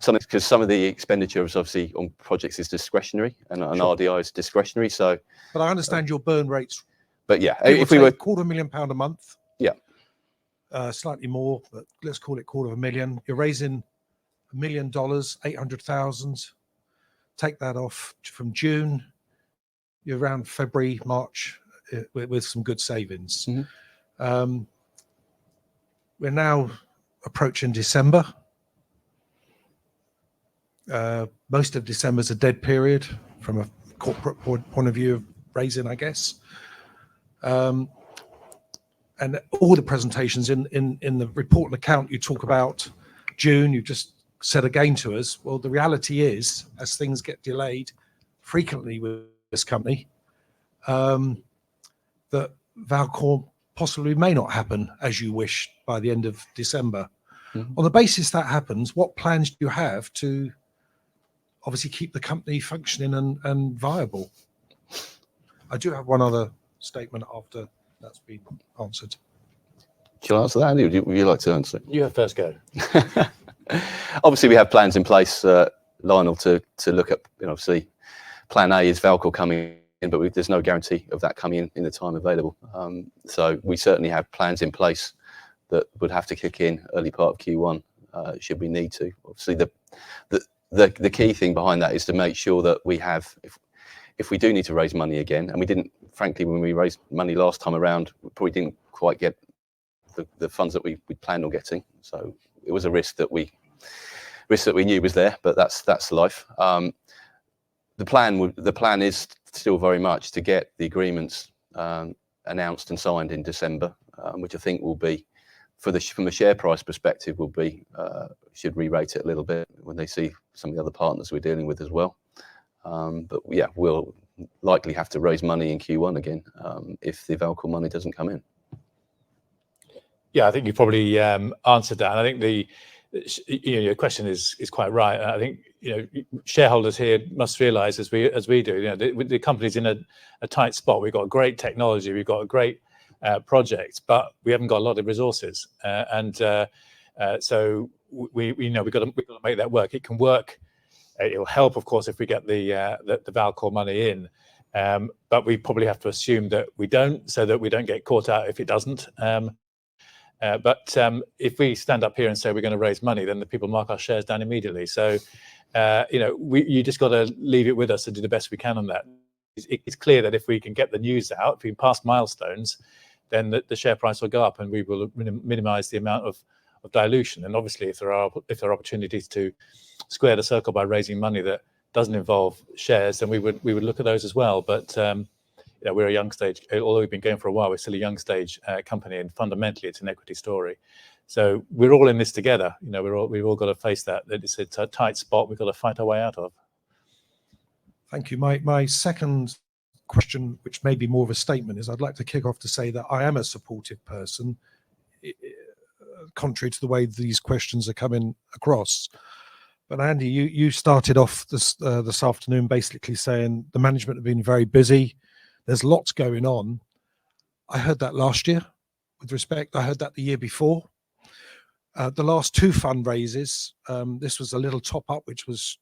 something, because some of the expenditure is obviously on projects is discretionary and Sure. RDI is discretionary. So, but I understand your burn rates. But yeah, If we were £250,000 a month, yeah, slightly more, but let's call it £250,000. You're raising $1 million, 800,000. Take that off from June. You're around February, March with some good savings. Mm-hmm. We're now approaching December. Most of December's a dead period from a corporate point of view of raising, I guess. And all the presentations in the report and account, you talk about June. You just said again to us, well, the reality is, as things get delayed frequently with this company, that Valkor possibly may not happen as you wish by the end of December. Mm-hmm. On the basis that happens, what plans do you have to obviously keep the company functioning and viable? I do have one other statement after that's been answered. Shall I answer that, Andy? Would you like to answer? You have first go. Obviously, we have plans in place, Lionel, to look at. Obviously, Plan A is Valkor coming in, but there's no guarantee of that coming in the time available. So we certainly have plans in place that would have to kick in early part of Q1 should we need to. Obviously, the key thing behind that is to make sure that we have, if we do need to raise money again, and we didn't, frankly, when we raised money last time around, we probably didn't quite get the funds that we planned on getting. So it was a risk that we knew was there, but that's life. The plan is still very much to get the agreements announced and signed in December, which I think will be, from a share price perspective, will be should re-rate it a little bit when they see some of the other partners we're dealing with as well. But yeah, we'll likely have to raise money in Q1 again if the Valkor money doesn't come in. Yeah, I think you probably answered that. And I think your question is quite right. I think shareholders here must realise, as we do, the company's in a tight spot. We've got great technology, we've got a great project, but we haven't got a lot of resources, so we've got to make that work. It can work. It'll help, of course, if we get the Valkor money in, but we probably have to assume that we don't, so that we don't get caught out if it doesn't. But if we stand up here and say we're going to raise money, then the people mark our shares down immediately. So, you just got to leave it with us to do the best we can on that. It's clear that if we can get the news out, if we can pass milestones, then the share price will go up, and we will minimise the amount of dilution. And obviously, if there are opportunities to square the circle by raising money that doesn't involve shares, then we would look at those as well. But we're a young stage, although we've been going for a while, we're still a young stage company, and fundamentally it's an equity story. So we're all in this together. We've all got to face that it's a tight spot we've got to fight our way out of. Thank you. My second question, which may be more of a statement, is I'd like to kick off to say that I am a supportive person, contrary to the way these questions are coming across. But Andy, you started off this afternoon basically saying the management have been very busy. There's lots going on. I heard that last year, with respect. I heard that the year before. The last two fundraisers, this was a little top up, which was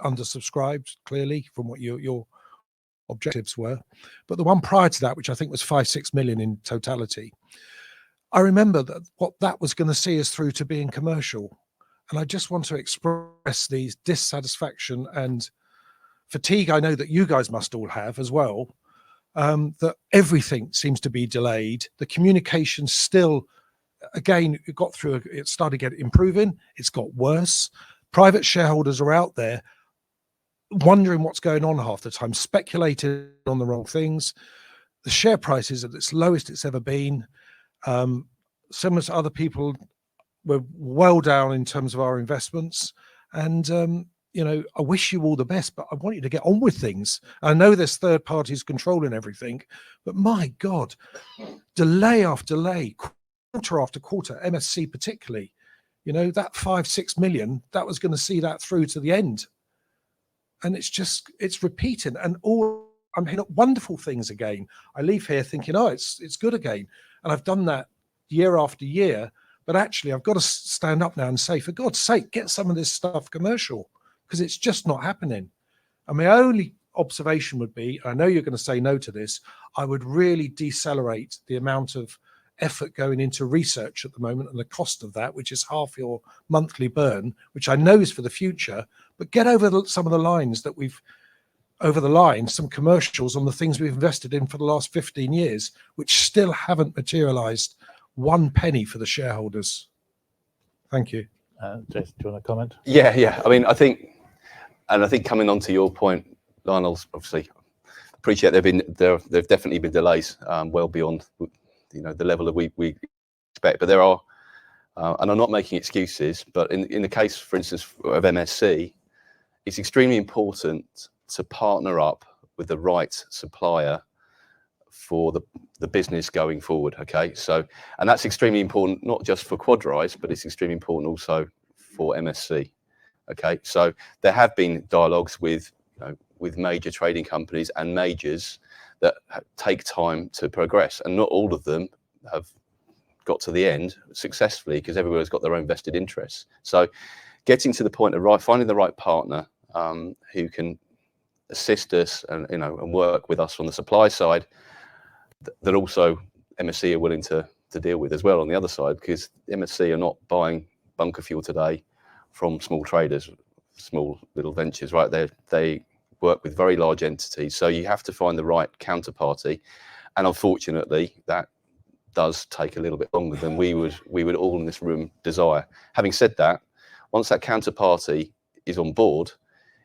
undersubscribed, clearly, from what your objectives were, but the one prior to that, which I think was 5-6 million in totality, I remember that what that was going to see us through to being commercial. And I just want to express these dissatisfaction and fatigue I know that you guys must all have as well, that everything seems to be delayed. The communication still, again, it got through, it started getting improving, it's got worse. Private shareholders are out there wondering what's going on half the time, speculating on the wrong things. The share price is at its lowest it's ever been. Similar to other people, we're well down in terms of our investments. And, you know, I wish you all the best, but I want you to get on with things. I know there's third parties controlling everything, but my God, delay after delay, quarter after quarter, MSC particularly, you know, that 5-6 million, that was going to see that through to the end. And it's just, it's repeating. And I'm hearing wonderful things again. I leave here thinking, oh, it's good again. And I've done that year after year. But actually, I've got to stand up now and say, for God's sake, get some of this stuff commercial, because it's just not happening. And my only observation would be, I know you're going to say no to this, I would really decelerate the amount of effort going into research at the moment and the cost of that, which is half your monthly burn, which I know is for the future, but get over some of the lines that we've over the line, some commercials on the things we've invested in for the last 15 years, which still haven't materialized 1 penny for the shareholders. Thank you. Jason, do you want to comment? Yeah. I mean, I think coming on to your point, Lionel, obviously appreciate there've definitely been delays well beyond, you know, the level that we expect. But there are, and I'm not making excuses, but in the case, for instance, of MSC, it's extremely important to partner up with the right supplier for the business going forward. Okay, so, and that's extremely important not just for QUADRISE, but it's extremely important also for MSC. Okay, so there have been dialogues with, you know, with major trading companies and majors that take time to progress, and not all of them have got to the end successfully because everyone's got their own vested interests. So getting to the point of finding the right partner who can assist us and, you know, and work with us on the supply side, that also MSC are willing to deal with as well on the other side, because MSC are not buying bunker fuel today from small traders, small little ventures, right? They work with very large entities, so you have to find the right counterparty, and unfortunately that does take a little bit longer than we would all in this room desire. Having said that, once that counterparty is on board,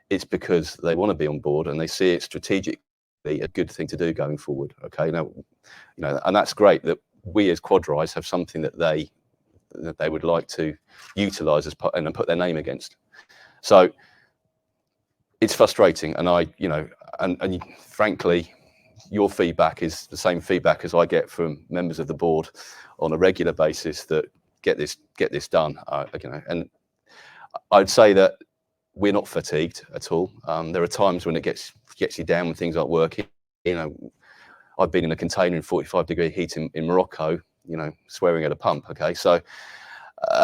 it's because they want to be on board and they see it strategically a good thing to do going forward. Okay, now, you know, and that's great that we as QUADRISE have something that they would like to utilize as part and put their name against. So it's frustrating, and you know, and frankly, your feedback is the same feedback as I get from members of the board on a regular basis that get this done. You know, and I'd say that we're not fatigued at all. There are times when it gets you down when things aren't working. You know, I've been in a container in 45-degree heat in Morocco, you know, swearing at a pump. Okay, so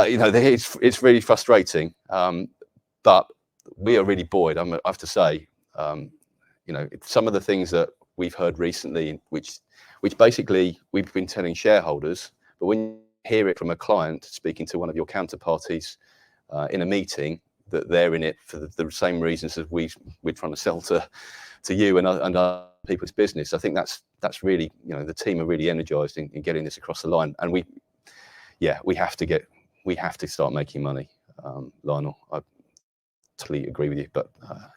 you know, it's really frustrating, but we are really buoyed. I have to say, you know, some of the things that we've heard recently, which basically we've been telling shareholders, but when you hear it from a client speaking to one of your counterparties in a meeting, that they're in it for the same reasons as we're trying to sell to you and other people's business. I think that's really, you know, the team are really energized in getting this across the line, and we have to start making money. Lionel, I totally agree with you, but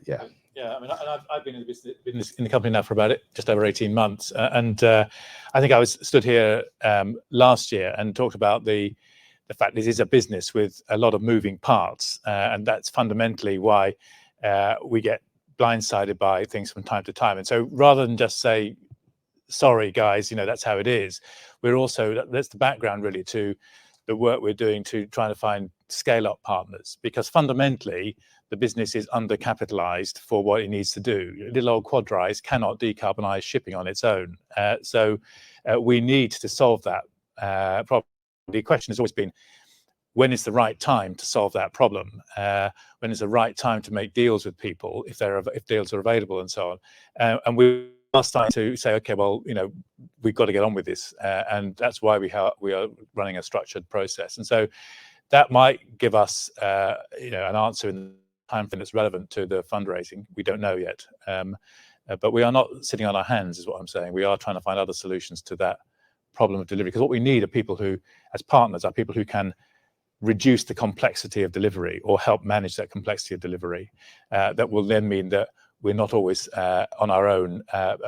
yeah. Yeah, I mean, I've been in the business in the company now for about just over 18 months, and I think I was stood here last year and talked about the fact this is a business with a lot of moving parts, and that's fundamentally why we get blindsided by things from time to time. And so rather than just say, sorry guys, you know, that's how it is, we're also, that's the background really to the work we're doing to try to find scale-up partners, because fundamentally the business is undercapitalized for what it needs to do. Little old QUADRISE cannot decarbonize shipping on its own. So we need to solve that problem. The question has always been, when is the right time to solve that problem, when is the right time to make deals with people if deals are available and so on. And we are starting to say, okay, well, we've got to get on with this, and that's why we are running a structured process. And so that might give us an answer in the time frame that's relevant to the fundraising. We don't know yet, but we are not sitting on our hands, is what I'm saying. We are trying to find other solutions to that problem of delivery, because what we need are people who, as partners, are people who can reduce the complexity of delivery or help manage that complexity of delivery. That will then mean that we're not always on our own,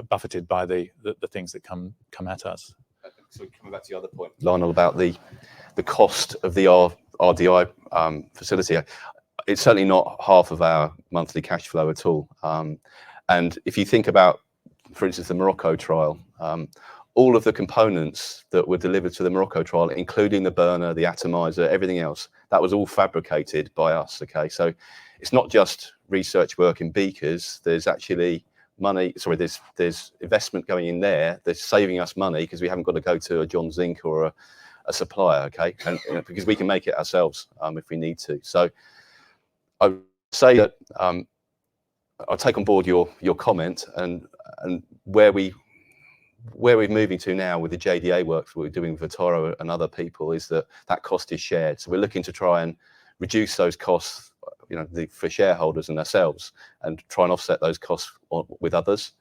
buffeted by the things that come at us. So coming back to the other point, Lionel, about the cost of the RDI facility, it's certainly not half of our monthly cash flow at all. And if you think about, for instance, the Morocco trial, all of the components that were delivered to the Morocco trial, including the burner, the atomizer, everything else, that was all fabricated by us. Okay, so it's not just research work in beakers. There's actually money. Sorry, there's investment going in there. They're saving us money because we haven't got to go to a John Zink or a supplier. Okay, and because we can make it ourselves if we need to. So I would say that I'll take on board your comment, and where we're moving to now with the JDA work that we're doing with Vitoro and other people is that cost is shared. So we're looking to try and reduce those costs, for shareholders and ourselves, and try and offset those costs with others.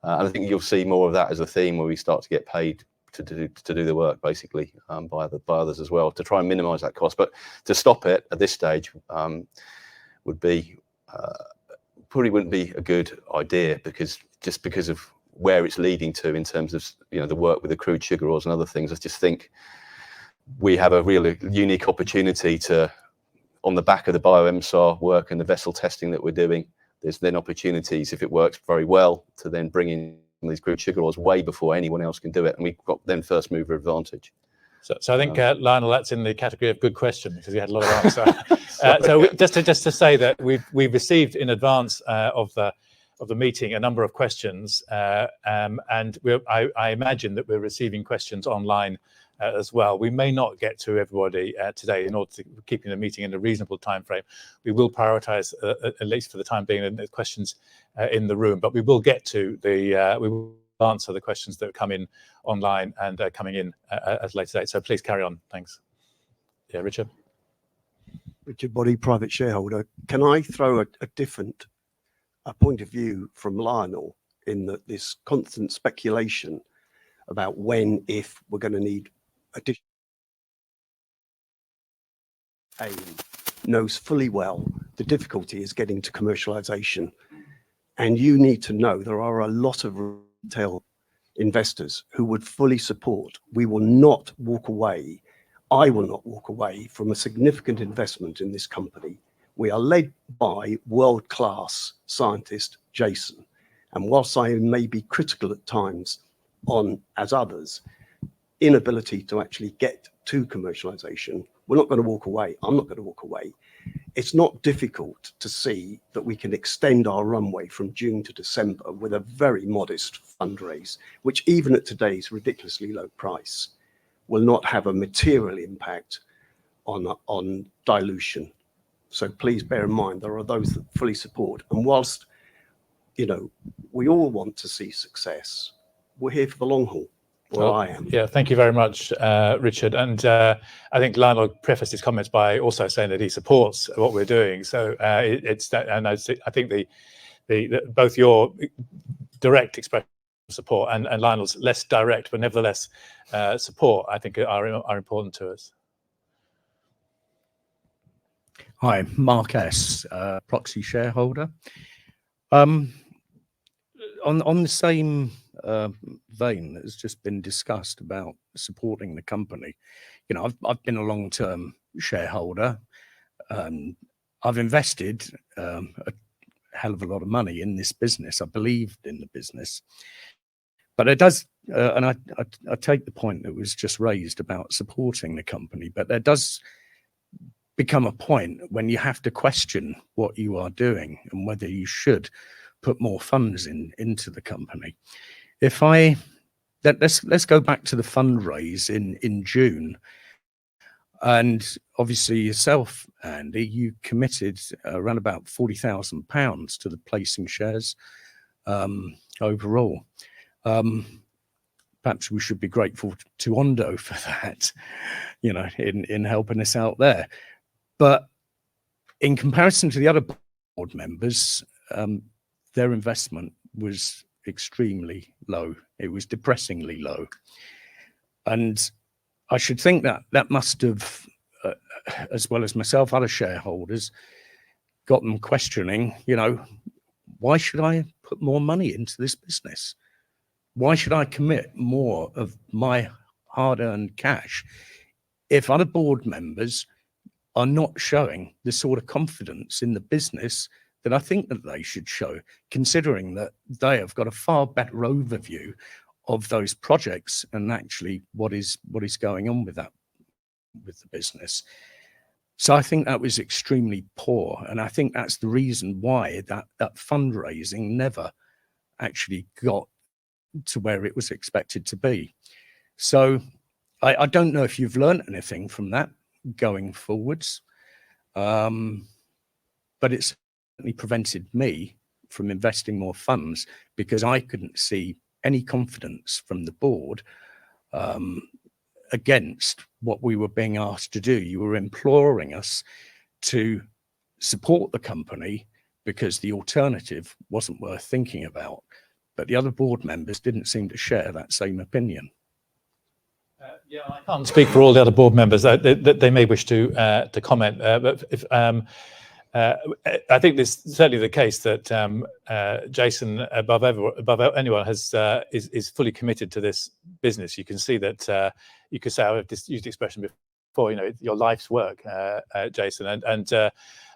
And I think you'll see more of that as a theme where we start to get paid to do the work, basically, by others as well, to try and minimise that cost. But to stop it at this stage would be probably wouldn't be a good idea, because of where it's leading to in terms of the work with the crude sugar oils and other things. I just think we have a really unique opportunity to, on the back of the BioMSAR work and the vessel testing that we're doing, there's then opportunities, if it works very well, to then bring in these crude sugar oils way before anyone else can do it, and we've got then first mover advantage. So I think, Lionel, that's in the category of good question, because you had a lot of answers. So just to say that we've received in advance of the meeting a number of questions, and I imagine that we're receiving questions online as well. We may not get to everybody today in order to keeping the meeting in a reasonable time frame. We will prioritise, at least for the time being, the questions in the room, but we will get to we will answer the questions that come in online and coming in at a later date. So please carry on. Thanks. Yeah, Richard. Richard Body, private shareholder. Can I throw a different point of view from Lionel, in that this constant speculation about when, if we're going to need additional aim, knows fully well the difficulty is getting to commercialization. And you need to know there are a lot of retail investors who would fully support. We will not walk away. I will not walk away from a significant investment in this company. We are led by world-class scientist Jason. And whilst I may be critical at times on, as others, inability to actually get to commercialization, we're not going to walk away. I'm not going to walk away. It's not difficult to see that we can extend our runway from June to December with a very modest fundraise, which even at today's ridiculously low price will not have a material impact on dilution. So please bear in mind, there are those that fully support. And whilst, we all want to see success, we're here for the long haul. Well, I am. Yeah, thank you very much, Richard. And I think Lionel prefaced his comments by also saying that he supports what we're doing. So it's that, and I think the both your direct expression of support and Lionel's less direct, but nevertheless support, I think are important to us. Hi, Mark S, proxy shareholder. On the same vein that has just been discussed about supporting the company, I've been a long-term shareholder. I've invested a hell of a lot of money in this business. I believed in the business, but it does, and I take the point that was just raised about supporting the company, but there does become a point when you have to question what you are doing and whether you should put more funds into the company. Let's go back to the fundraise in June. And obviously yourself, Andy, you committed around about £40,000 to the placing shares overall. Perhaps we should be grateful to Ondo for that, you know, in helping us out there. But in comparison to the other board members, their investment was extremely low. It was depressingly low. And I should think that that must have, as well as myself, other shareholders, got them questioning, you know, why should I put more money into this business? Why should I commit more of my hard-earned cash if other board members are not showing the sort of confidence in the business that I think that they should show, considering that they have got a far better overview of those projects and actually what is going on with that, with the business. So I think that was extremely poor, and I think that's the reason why that fundraising never actually got to where it was expected to be. So I don't know if you've learned anything from that going forwards, but it's certainly prevented me from investing more funds because I couldn't see any confidence from the board against what we were being asked to do. You were imploring us to support the company because the alternative wasn't worth thinking about. But the other board members didn't seem to share that same opinion. Yeah, I can't speak for all the other board members. They may wish to comment, but if, I think this is certainly the case that Jason, above anyone, is fully committed to this business. You can see that. You could say, I've used the expression before, you know, your life's work, Jason, and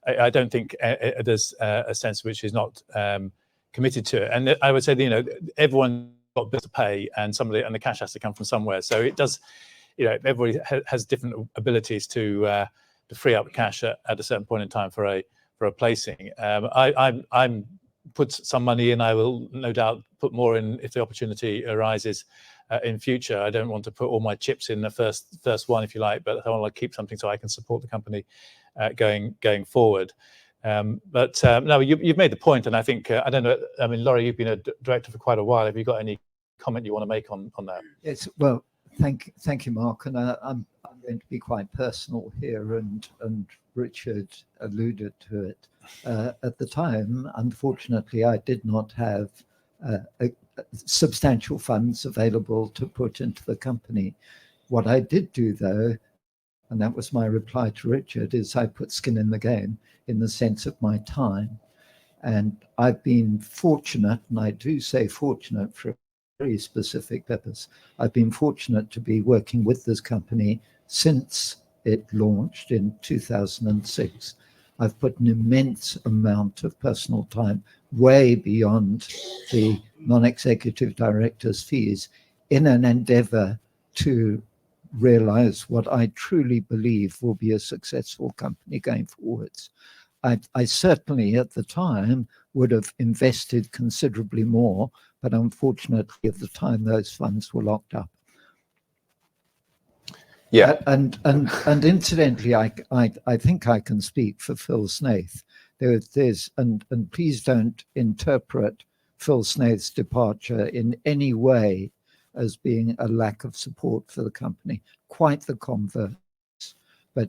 I don't think there's a sense which is not committed to it. And I would say that, you know, everyone got bills to pay, and the cash has to come from somewhere. So it does, you know, everybody has different abilities to free up cash at a certain point in time for a placing. I'm put some money in. I will no doubt put more in if the opportunity arises in future. I don't want to put all my chips in the first one, if you like, but I want to keep something so I can support the company going forward. No, you've made the point, and I think I don't know. I mean, Laurie, you've been a director for quite a while. Have you got any comment you want to make on that? Yes, well, thank you, Mark. And I'm going to be quite personal here, and Richard alluded to it. At the time, unfortunately, I did not have substantial funds available to put into the company. What I did do, though, and that was my reply to Richard, is I put skin in the game in the sense of my time. And I've been fortunate, and I do say fortunate for a very specific purpose. I've been fortunate to be working with this company since it launched in 2006. I've put an immense amount of personal time, way beyond the non-executive director's fees, in an endeavor to realize what I truly believe will be a successful company going forwards. I certainly at the time would have invested considerably more, but unfortunately at the time those funds were locked up. Yeah. And incidentally, I think I can speak for Phil Snaith. And please don't interpret Phil Snaith's departure in any way as being a lack of support for the company. Quite the converse. But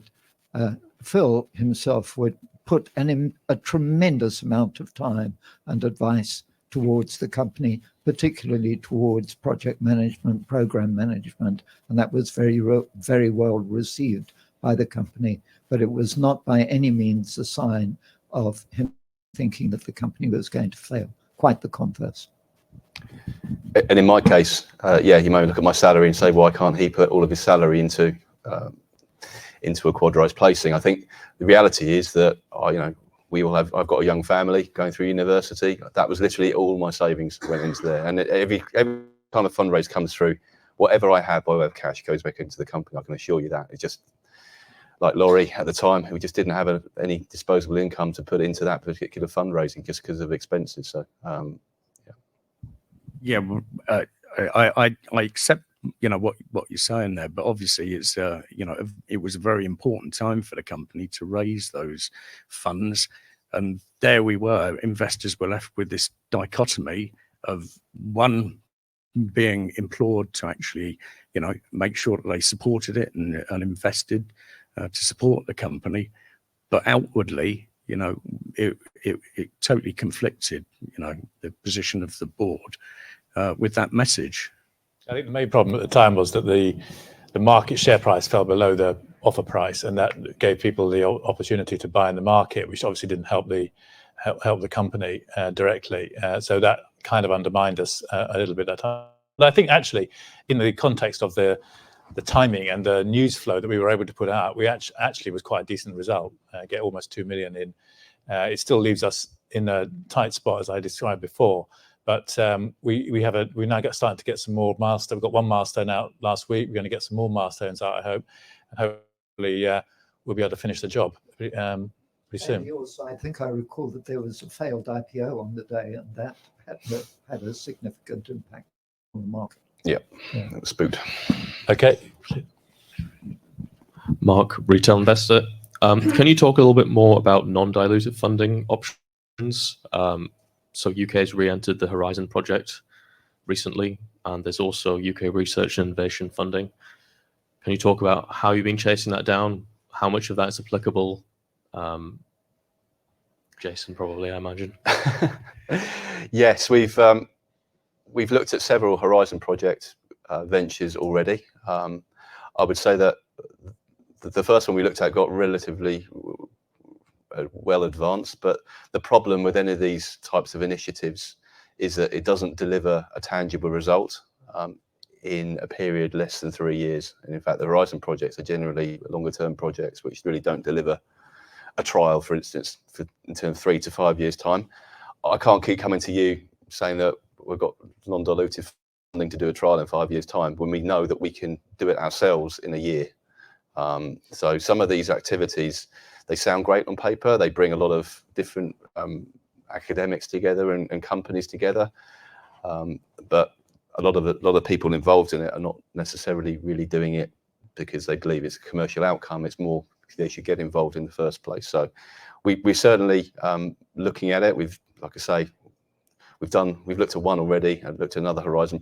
Phil himself would put a tremendous amount of time and advice towards the company, particularly towards project management, program management, and that was very well received by the company. But it was not by any means a sign of him thinking that the company was going to fail. Quite the converse. And in my case, yeah, he may look at my salary and say, why can't he put all of his salary into a QUADRISE placing? I think the reality is that I've got a young family going through university. That was literally all my savings went into there. And every time a fundraise comes through, whatever I have by way of cash goes back into the company. I can assure you that. It's just like Laurie at the time, we just didn't have any disposable income to put into that particular fundraising just because of expenses. So, yeah, I accept what you're saying there, but obviously it's it was a very important time for the company to raise those funds, and there we were. Investors were left with this dichotomy of one being implored to actually make sure that they supported it and invested to support the company, but outwardly it totally conflicted the position of the board with that message. I think the main problem at the time was that the market share price fell below the offer price, and that gave people the opportunity to buy in the market, which obviously didn't help the company directly. So that kind of undermined us a little bit at that time. But I think actually, in the context of the timing and the news flow that we were able to put out, we actually was quite a decent result. Get almost 2 million in. It still leaves us in a tight spot, as I described before. But we now starting to get some more milestones. We've got one milestone out last week. We're going to get some more milestones out, I hope, and hopefully we'll be able to finish the job pretty soon. And also, I think I recall that there was a failed IPO on the day, and that had a significant impact on the market. Yeah, it was spooked. Okay. Mark, retail investor. Can you talk a little bit more about non-dilutive funding options? So UK has re-entered the Horizon project recently, and there's also UK research and innovation funding. Can you talk about how you've been chasing that down? How much of that is applicable? Jason, probably, I imagine. Yes, we've looked at several Horizon project ventures already. I would say that the first one we looked at got relatively well advanced, but the problem with any of these types of initiatives is that it doesn't deliver a tangible result in a period less than 3 years. And in fact, the Horizon projects are generally longer term projects which really don't deliver a trial, for instance, in terms of 3 to 5 years time. I can't keep coming to you saying that we've got non-dilutive funding to do a trial in 5 years time when we know that we can do it ourselves in a year. So some of these activities, they sound great on paper. They bring a lot of different academics together and companies together, but a lot of people involved in it are not necessarily really doing it because they believe it's a commercial outcome. It's more they should get involved in the first place. So we're certainly looking at it. Like I say, we've looked at one already and looked at another Horizon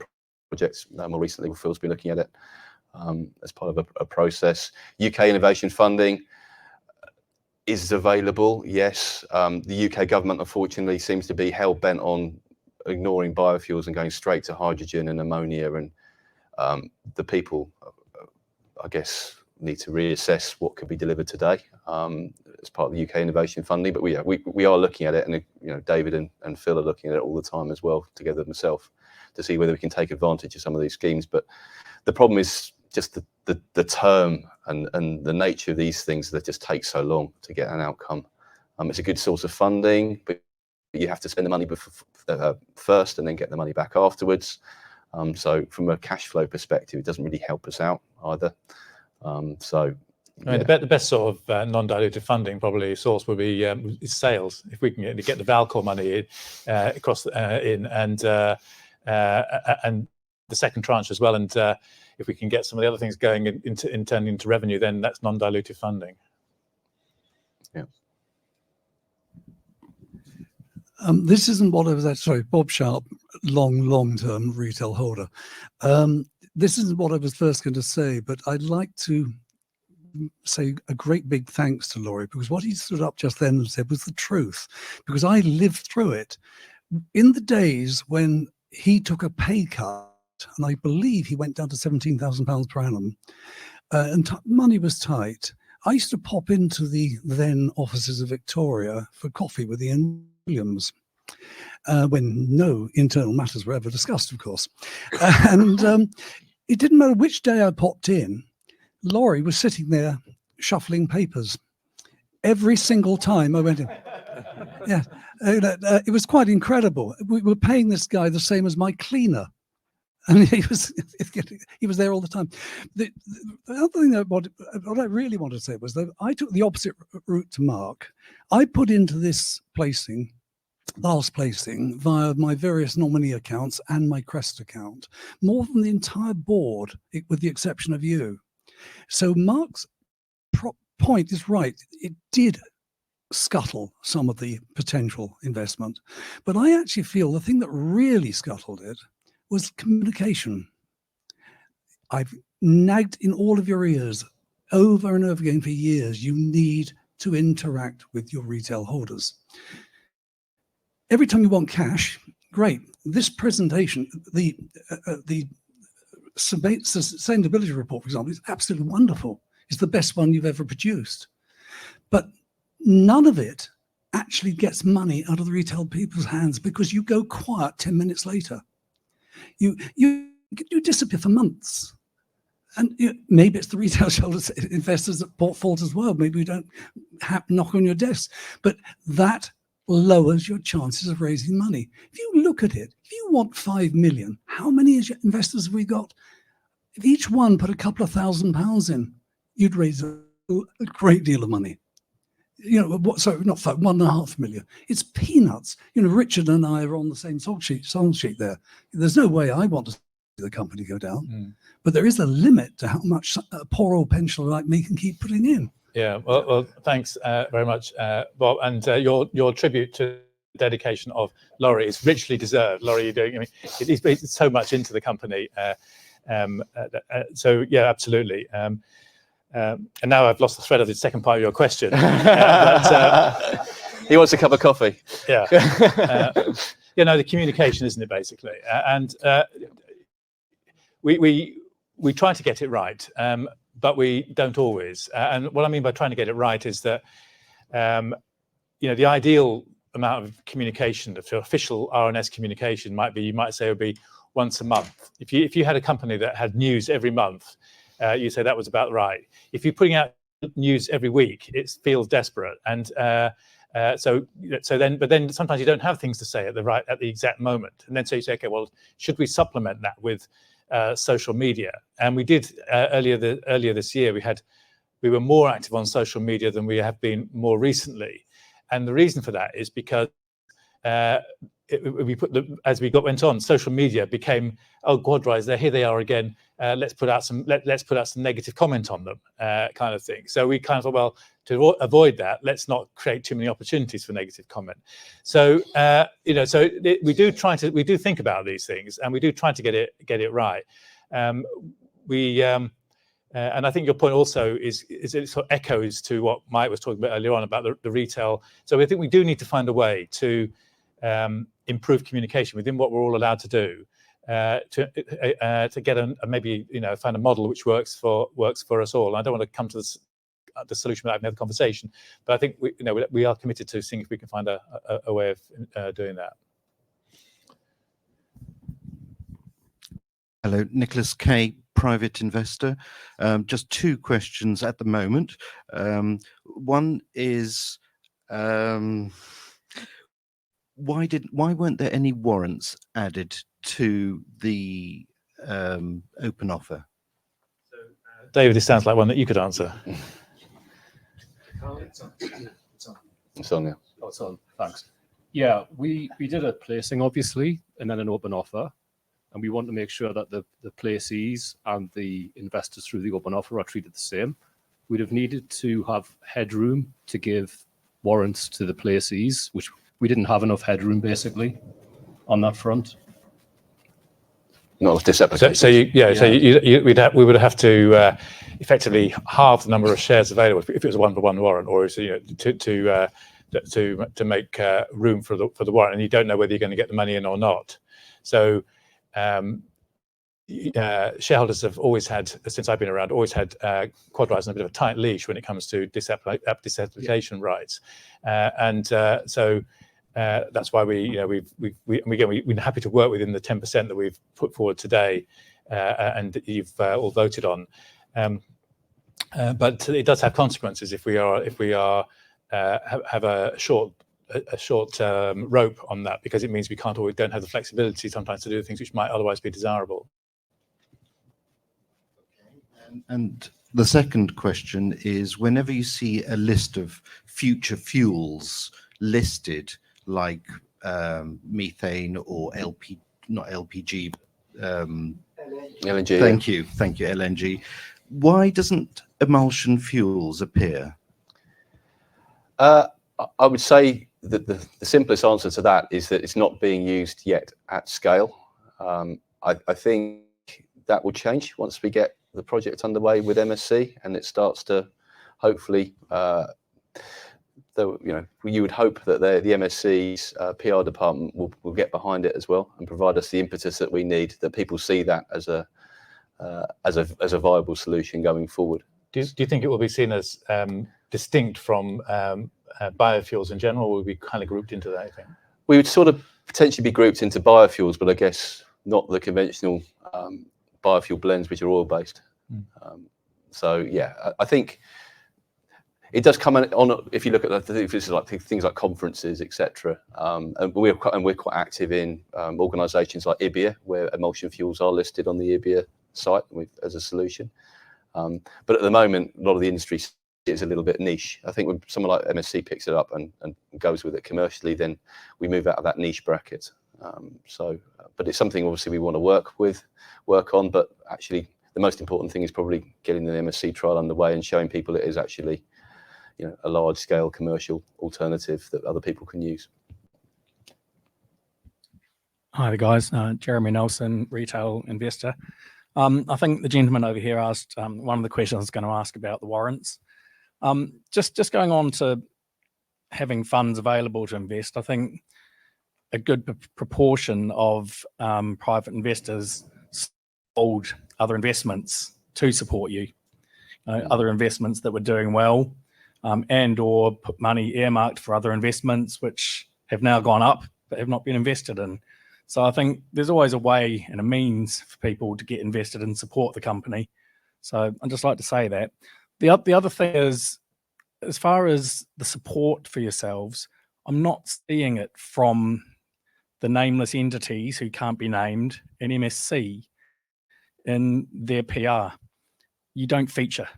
project more recently. Phil's been looking at it as part of a process. UK innovation funding is available, yes. The UK government, unfortunately, seems to be hell-bent on ignoring biofuels and going straight to hydrogen and ammonia, and the people, I guess, need to reassess what could be delivered today as part of the UK innovation funding. But we are looking at it, and David and Phil are looking at it all the time as well, together with myself, to see whether we can take advantage of some of these schemes. But the problem is just the term and the nature of these things that just take so long to get an outcome. It's a good source of funding, but you have to spend the money first and then get the money back afterwards. So from a cash flow perspective, it doesn't really help us out either. I mean, the best sort of non-dilutive funding probably source would be is sales. If we can get the Valkor money in, and the second tranche as well, and if we can get some of the other things going turning into revenue, then that's non-dilutive funding. Yeah. This isn't what I was sorry, Bob Sharp, long-term retail holder. This isn't what I was first going to say, but I'd like to say a great big thanks to Laurie, because what he stood up just then and said was the truth, because I lived through it. In the days when he took a pay cut, and I believe he went down to £17,000 per annum, and money was tight, I used to pop into the then offices of Victoria for coffee with Ian Williams, when no internal matters were ever discussed, of course. And it didn't matter which day I popped in, Laurie was sitting there shuffling papers. Every single time I went in. Yeah, it was quite incredible. We were paying this guy the same as my cleaner. And he was there all the time. The other thing that what I really wanted to say was that I took the opposite route to Mark. I put into this placing last placing via my various nominee accounts and my Crest account, more than the entire board, with the exception of you. So Mark's point is right. It did scuttle some of the potential investment, but I actually feel the thing that really scuttled it was communication. I've nagged in all of your ears over and over again for years, you need to interact with your retail holders. Every time you want cash, great. This presentation, the sustainability report, for example, is absolutely wonderful. It's the best one you've ever produced. But none of it actually gets money out of the retail people's hands because you go quiet 10 minutes later. You disappear for months. And maybe it's the retail shareholders, investors at fault as well. Maybe we don't knock on your desk. But that lowers your chances of raising money. If you look at it, if you want 5 million, how many investors have we got? If each one put a couple of £1,000 in, you'd raise a great deal of money. Sorry, not 5, 1.5 million. It's peanuts. Richard and I are on the same song sheet there. There's no way I want to see the company go down, but there is a limit to how much a poor old pensioner like me can keep putting in. Yeah, well thanks very much, Bob, and your tribute to the dedication of Laurie is richly deserved. Laurie, you're doing, I mean, it's so much into the company. So yeah, absolutely. And now I've lost the thread of the second part of your question. He wants a cup of coffee. Yeah. The communication, isn't it, basically? And we try to get it right, but we don't always. And what I mean by trying to get it right is that, the ideal amount of communication, the official RNS communication you might say would be once a month. If you had a company that had news every month, you say that was about right. If you're putting out news every week, it feels desperate. And but then sometimes you don't have things to say at the exact moment. And then so you say, okay, well, should we supplement that with social media? And we did earlier this year. We were more active on social media than we have been more recently, and the reason for that is because as we went on, social media became, oh, QUADRISE, here they are again. Let's put out some negative comment on them, kind of thing. So we kind of thought, well, to avoid that, let's not create too many opportunities for negative comment. So we do think about these things, and we do try to get it right. And I think your point also is it sort of echoes to what Mike was talking about earlier on about the retail. So I think we do need to find a way to improve communication within what we're all allowed to do, to get find a model which works for us all. And I don't want to come to the solution without having another conversation, but I think we are committed to seeing if we can find a way of doing that. Hello, Nicholas K, private investor. Just two questions at the moment. One is, why weren't there any warrants added to the open offer? So, David, this sounds like one that you could answer. It's on now. Oh, it's on. Thanks. Yeah, we did a placing, obviously, and then an open offer. And we want to make sure that the placees and the investors through the open offer are treated the same. We'd have needed to have headroom to give warrants to the placees, which we didn't have enough headroom, basically, on that front. Not with this application. So we would have to effectively halve the number of shares available if it was a 1-for-1 warrant, or to make room for the warrant, and you don't know whether you're going to get the money in or not. So shareholders have always had, since I've been around, QUADRISE on a bit of a tight leash when it comes to disapplication rights, and so that's why we're happy to work within the 10% that we've put forward today, and you've all voted on. But it does have consequences if we have a short rope on that, because it means we don't have the flexibility sometimes to do things which might otherwise be desirable. And the second question is, whenever you see a list of future fuels listed, like methane or LP, not LPG. LNG. Thank you, LNG. Why doesn't emulsion fuels appear? I would say that the simplest answer to that is that it's not being used yet at scale. I think that will change once we get the project underway with MSC and it starts to hopefully, you would hope that the MSC's PR department will get behind it as well and provide us the impetus that we need, that people see that as a viable solution going forward. Do you think it will be seen as distinct from biofuels in general, or will we be kind of grouped into that, I think? We would sort of potentially be grouped into biofuels, but I guess not the conventional biofuel blends, which are oil-based. So yeah, I think it does come on if you look at things like conferences, etc. And we're quite active in organisations like IBIA, where emulsion fuels are listed on the IBIA site as a solution. But at the moment, a lot of the industry is a little bit niche. I think when someone like MSC picks it up and goes with it commercially, then we move out of that niche bracket. But it's something obviously we want to work on. But actually, the most important thing is probably getting the MSC trial underway and showing people it is actually, a large-scale commercial alternative that other people can use. Hi there, guys. Jeremy Nelson, retail investor. I think the gentleman over here asked one of the questions I was going to ask about the warrants. Just going on to having funds available to invest, I think a good proportion of private investors sold other investments to support you, other investments that were doing well, and or put money earmarked for other investments which have now gone up but have not been invested in. So I think there's always a way and a means for people to get invested and support the company. So I'd just like to say that. The other thing is, as far as the support for yourselves, I'm not seeing it from the nameless entities who can't be named in MSC in their PR. You don't feature.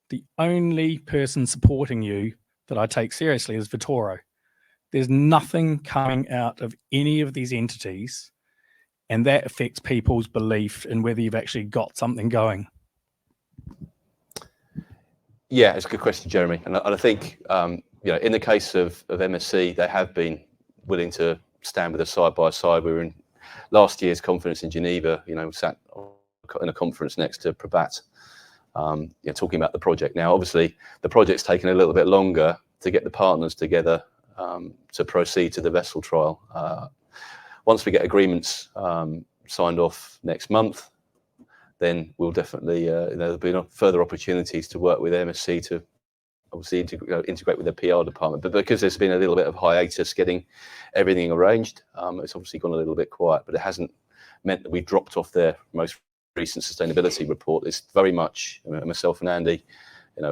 The only person supporting you that I take seriously is Vitoro. There's nothing coming out of any of these entities, and that affects people's belief in whether you've actually got something going. Yeah, it's a good question, Jeremy. And I think, in the case of MSC, they have been willing to stand with us side by side. We were in last year's conference in Geneva, we sat in a conference next to Prabat, talking about the project. Now, obviously, the project's taken a little bit longer to get the partners together to proceed to the vessel trial. Once we get agreements signed off next month, then we'll definitely, there'll be further opportunities to work with MSC to obviously integrate with their PR department. But because there's been a little bit of hiatus getting everything arranged, it's obviously gone a little bit quiet, but it hasn't meant that we've dropped off their most recent sustainability report. It's very much, myself and Andy,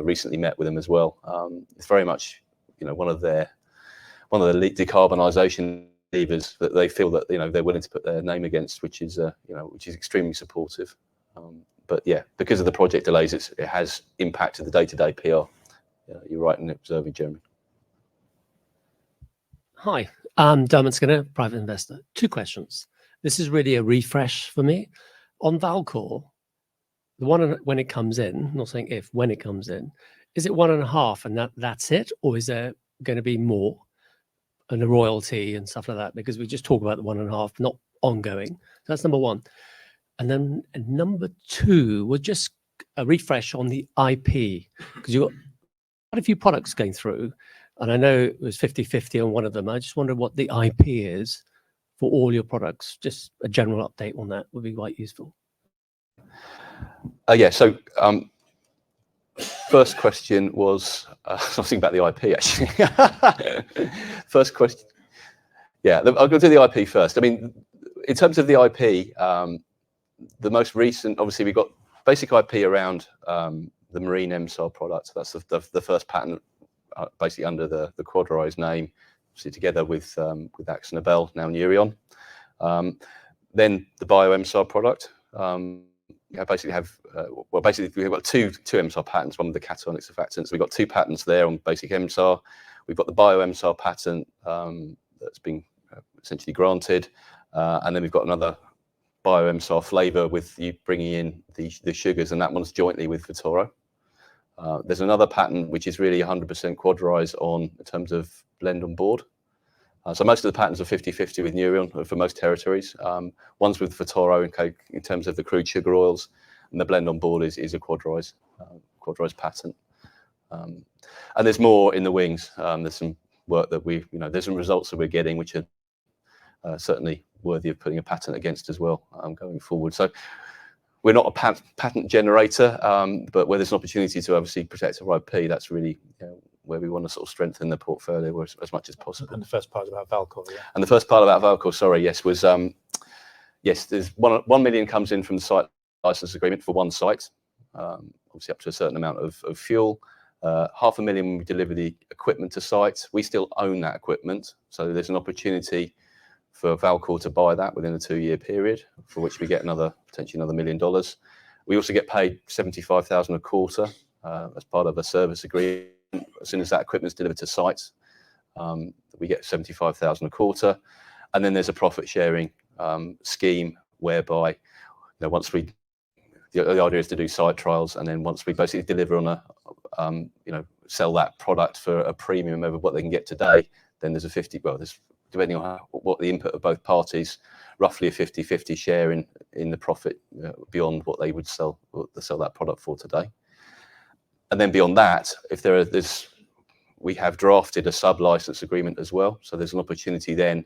recently met with them as well. It's very much, one of the decarbonisation levers that they feel that they're willing to put their name against, which is extremely supportive. But yeah, because of the project delays, it has impacted the day-to-day PR. You're right in observing, Jeremy. Hi, I'm Dermot Skinner, private investor. 2 questions. This is really a refresh for me. On Valkor, the one when it comes in, I'm not saying if, when it comes in, is it 1.5 and that's it? Or is there going to be more and a royalty and stuff like that? Because we just talk about the 1.5, not ongoing. So that's number 1. And then number 2 was just a refresh on the IP, because you've got quite a few products going through, and I know it was 50-50 on one of them. I just wonder what the IP is for all your products. Just a general update on that would be quite useful. Yeah, so first question was something about the IP, actually. First question. Yeah, I'll go to the IP first. I mean, in terms of the IP, the most recent, obviously, we've got basic IP around the marine MSAR product. That's the first patent, basically under the QUADRISE name, obviously together with AkzoNobel, now Neurion. Then the Bio MSAR product. Basically we've got two MSAR patents, one with the cationic surfactants. We've got 2 patents there on basic MSAR. We've got the Bio MSAR patent that's been essentially granted. And then we've got another BioMSAR flavour with you bringing in the sugars, and that one's jointly with Valkor. There's another patent which is really 100% QUADRISE in terms of blend on board. So most of the patents are 50-50 with Neurion for most territories. One's with Valkor in terms of the crude sugar oils, and the blend on board is a QUADRISE patent. And there's more in the wings. There's some work that there's some results that we're getting which are certainly worthy of putting a patent against as well going forward. So we're not a patent generator, but where there's an opportunity to obviously protect our IP, that's really where we want to sort of strengthen the portfolio as much as possible. And the first part about Valkor, yeah. And the first part about Valkor, sorry, yes, was yes, there's 1 million comes in from the site license agreement for one site, obviously up to a certain amount of fuel. 500,000 when we deliver the equipment to site. We still own that equipment, so there's an opportunity for Valkor to buy that within a 2-year period, for which we get potentially another $1 million. We also get paid 75,000 a quarter as part of a service agreement. As soon as that equipment's delivered to site, we get 75,000 a quarter, and then there's a profit sharing scheme whereby once the idea is to do site trials, and then once we basically deliver on a sell that product for a premium over what they can get today, then there's there's depending on what the input of both parties, roughly a 50-50 share in the profit beyond what they would sell that product for today. And then beyond that, if we have drafted a sub-license agreement as well, so there's an opportunity then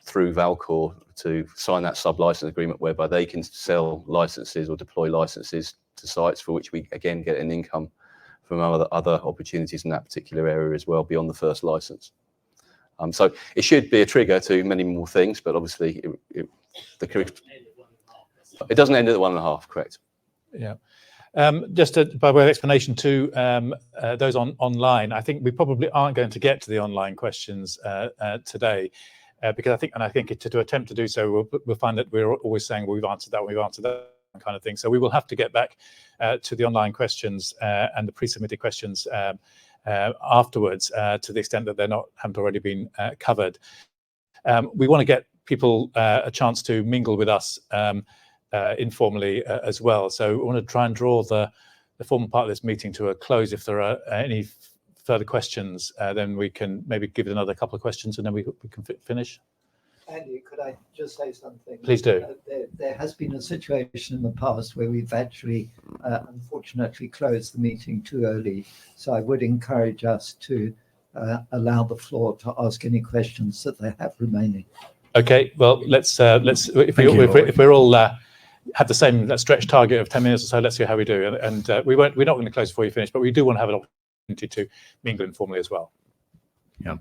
through Valkor to sign that sub-license agreement whereby they can sell licenses or deploy licenses to sites for which we again get an income from other opportunities in that particular area as well beyond the first license. So it should be a trigger to many more things, but obviously it doesn't end at the 1.5, correct? Yeah. Just by way of explanation to those online, I think we probably aren't going to get to the online questions today because I think to attempt to do so, we'll find that we're always saying, well, we've answered that kind of thing. So we will have to get back to the online questions and the pre-submitted questions afterwards to the extent that haven't already been covered. We want to get people a chance to mingle with us informally as well. So we want to try and draw the formal part of this meeting to a close. If there are any further questions, then we can maybe give it another couple of questions and then we can finish. Andy, could I just say something? Please do. There has been a situation in the past where we've actually, unfortunately, closed the meeting too early. So I would encourage us to allow the floor to ask any questions that they have remaining. Okay. Well, let's if we're all have the same stretch target of 10 minutes or so, let's see how we do. And we're not going to close before you finish, but we do want to have an opportunity to mingle informally as well. Yeah.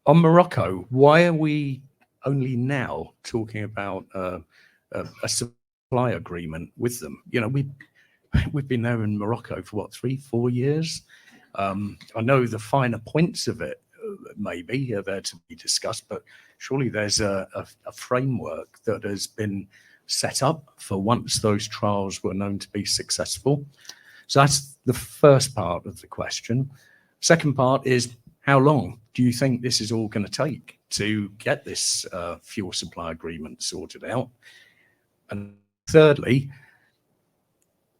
On Morocco, why are we only now talking about a supply agreement with them? We've been there in Morocco for what, 3-4 years? I know the finer points of it maybe are there to be discussed, but surely there's a framework that has been set up for once those trials were known to be successful. So that's the first part of the question. Second part is, how long do you think this is all going to take to get this fuel supply agreement sorted out? And thirdly,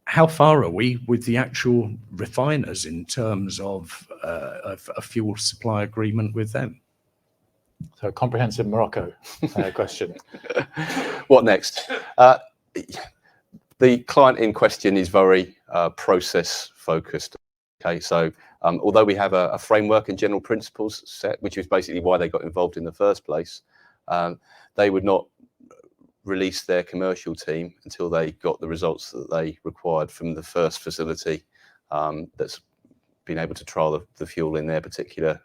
how far are we with the actual refiners in terms of a fuel supply agreement with them? So a comprehensive Morocco question. What next? The client in question is very process focused. Okay, so although we have a framework and general principles set, which is basically why they got involved in the first place, they would not release their commercial team until they got the results that they required from the first facility that's been able to trial the fuel in their particular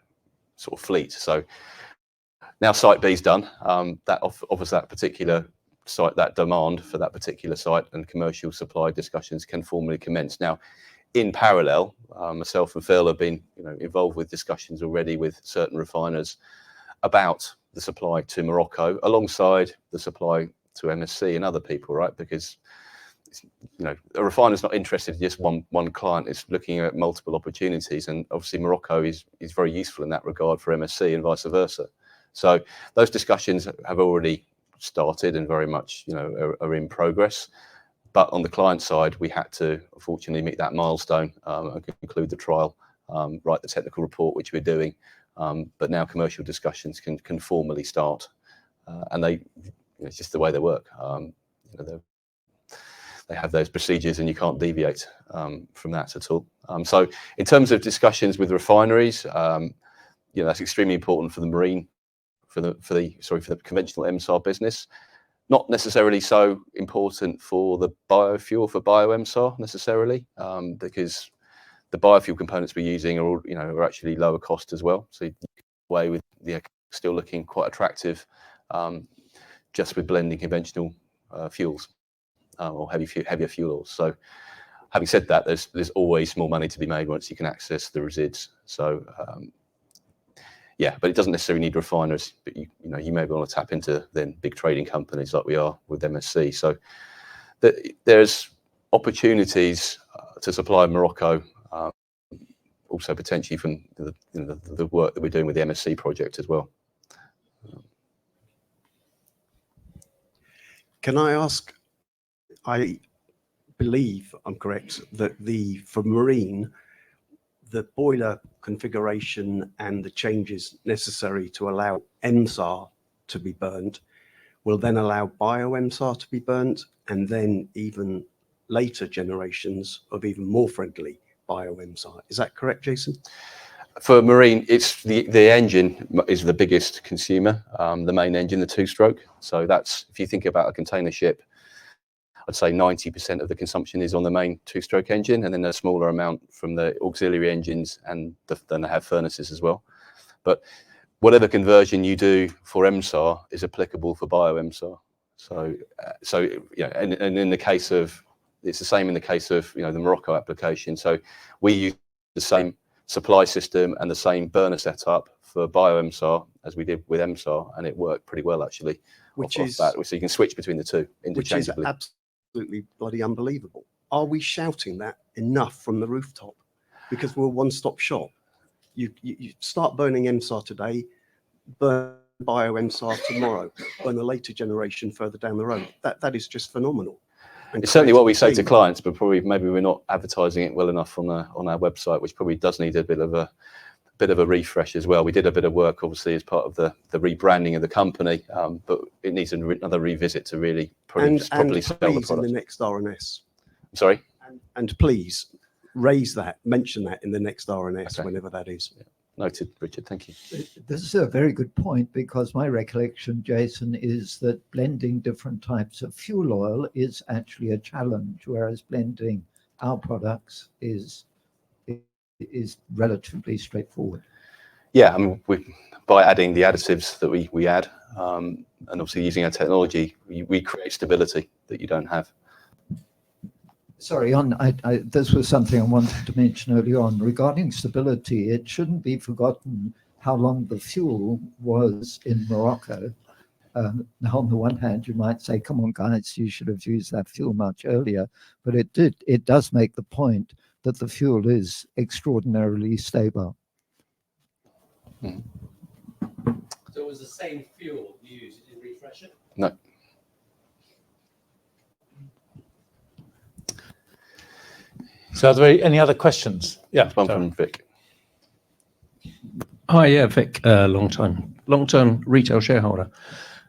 sort of fleet. So now site B's done, that offers that particular site that demand for that particular site, and commercial supply discussions can formally commence. Now, in parallel, myself and Phil have been involved with discussions already with certain refiners about the supply to Morocco alongside the supply to MSC and other people, right? Because a refiner's not interested in just one client. It's looking at multiple opportunities, and obviously Morocco is very useful in that regard for MSC and vice versa. So those discussions have already started and very much, are in progress. But on the client side, we had to unfortunately meet that milestone and conclude the trial, write the technical report, which we're doing. But now commercial discussions can formally start, and it's just the way they work. They have those procedures, and you can't deviate from that at all. So in terms of discussions with refineries, that's extremely important for the marine, for the conventional MSAR business. Not necessarily so important for the biofuel, for bio-MSAR necessarily, because the biofuel components we're using are actually lower cost as well. So away with still looking quite attractive, just with blending conventional fuels or heavier fuel oils. So having said that, there's always more money to be made once you can access the resids. So yeah, but it doesn't necessarily need refiners. But you may want to tap into then big trading companies like we are with MSC. So there's opportunities to supply Morocco, also potentially from the work that we're doing with the MSC project as well. Can I ask? I believe I'm correct that for marine, the boiler configuration and the changes necessary to allow MSAR to be burnt will then allow bio-MSAR to be burnt, and then even later generations of even more friendly bio-MSAR. Is that correct, Jason? For marine, it's the engine is the biggest consumer, the main engine, the two-stroke. So that's, if you think about a container ship, I'd say 90% of the consumption is on the main two-stroke engine, and then a smaller amount from the auxiliary engines, and then they have furnaces as well. But whatever conversion you do for MSAR is applicable for bio-MSAR. So and in the case of, it's the same in the case of the Morocco application. So we use the same supply system and the same burner setup for bio-MSAR as we did with MSAR, and it worked pretty well actually. So you can switch between the two interchangeably. Which is absolutely bloody unbelievable. Are we shouting that enough from the rooftop? Because we're a one-stop shop. You start burning MSAR today, burn bio-MSAR tomorrow, burn a later generation further down the road. That is just phenomenal. And it's certainly what we say to clients, but maybe we're not advertising it well enough on our website, which probably does need a bit of a refresh as well. We did a bit of work, obviously, as part of the rebranding of the company, but it needs another revisit to really properly sell the product. In the next RNS. Sorry? And please mention that in the next RNS, whenever that is. Yeah. Noted, Richard, thank you. This is a very good point, because my recollection, Jason, is that blending different types of fuel oil is actually a challenge, whereas blending our products is relatively straightforward. Yeah, I mean, by adding the additives that we add, and obviously using our technology, we create stability that you don't have. Sorry, this was something I wanted to mention early on. Regarding stability, it shouldn't be forgotten how long the fuel was in Morocco. Now, on the one hand, you might say, come on, guys, you should have used that fuel much earlier. But it does make the point that the fuel is extraordinarily stable. Mm. So it was the same fuel you used, you didn't refresh it? No. So are there any other questions? Yeah, one from Vic. Hi, yeah, Vic, long-term retail shareholder.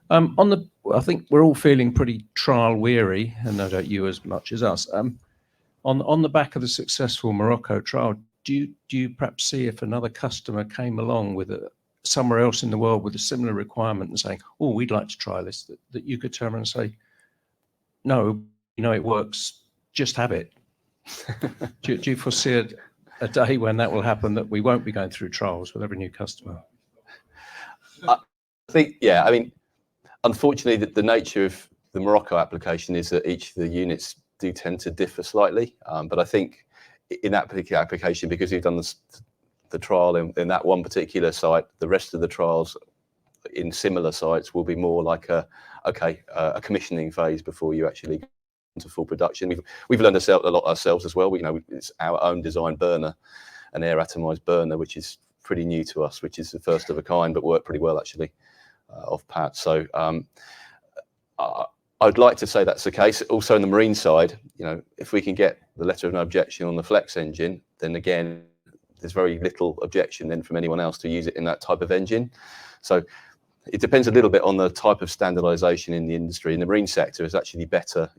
I think we're all feeling pretty trial weary, and no doubt you as much as us. On the back of the successful Morocco trial, do you perhaps see if another customer came along with somewhere else in the world with a similar requirement and saying, "Oh, we'd like to try this," that you could turn around and say, "No, it works. Just have it." do you foresee a day when that will happen, that we won't be going through trials with every new customer? I think, yeah, I mean, unfortunately, the nature of the Morocco application is that each of the units do tend to differ slightly. But I think in that particular application, because you've done the trial in that one particular site, the rest of the trials in similar sites will be more like a commissioning phase before you actually go into full production. We've learned a lot ourselves as well. It's our own design burner, an air atomized burner, which is pretty new to us, which is the first of a kind, but worked pretty well actually off pat. So I'd like to say that's the case. Also in the marine side, you know, if we can get the letter of no objection on the flex engine, then again, there's very little objection then from anyone else to use it in that type of engine. So it depends a little bit on the type of standardization in the industry. In the marine sector, it's actually better.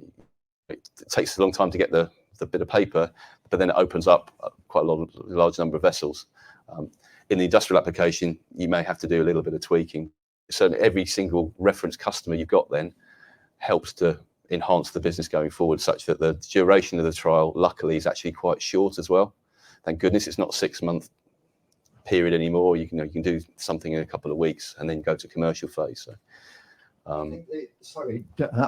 It takes a long time to get the bit of paper, but then it opens up quite a large number of vessels. In the industrial application, you may have to do a little bit of tweaking. So every single reference customer you've got then helps to enhance the business going forward, such that the duration of the trial, luckily, is actually quite short as well. Thank goodness it's not a 6-month period anymore. You can do something in a couple of weeks and then go to commercial phase. So, sorry,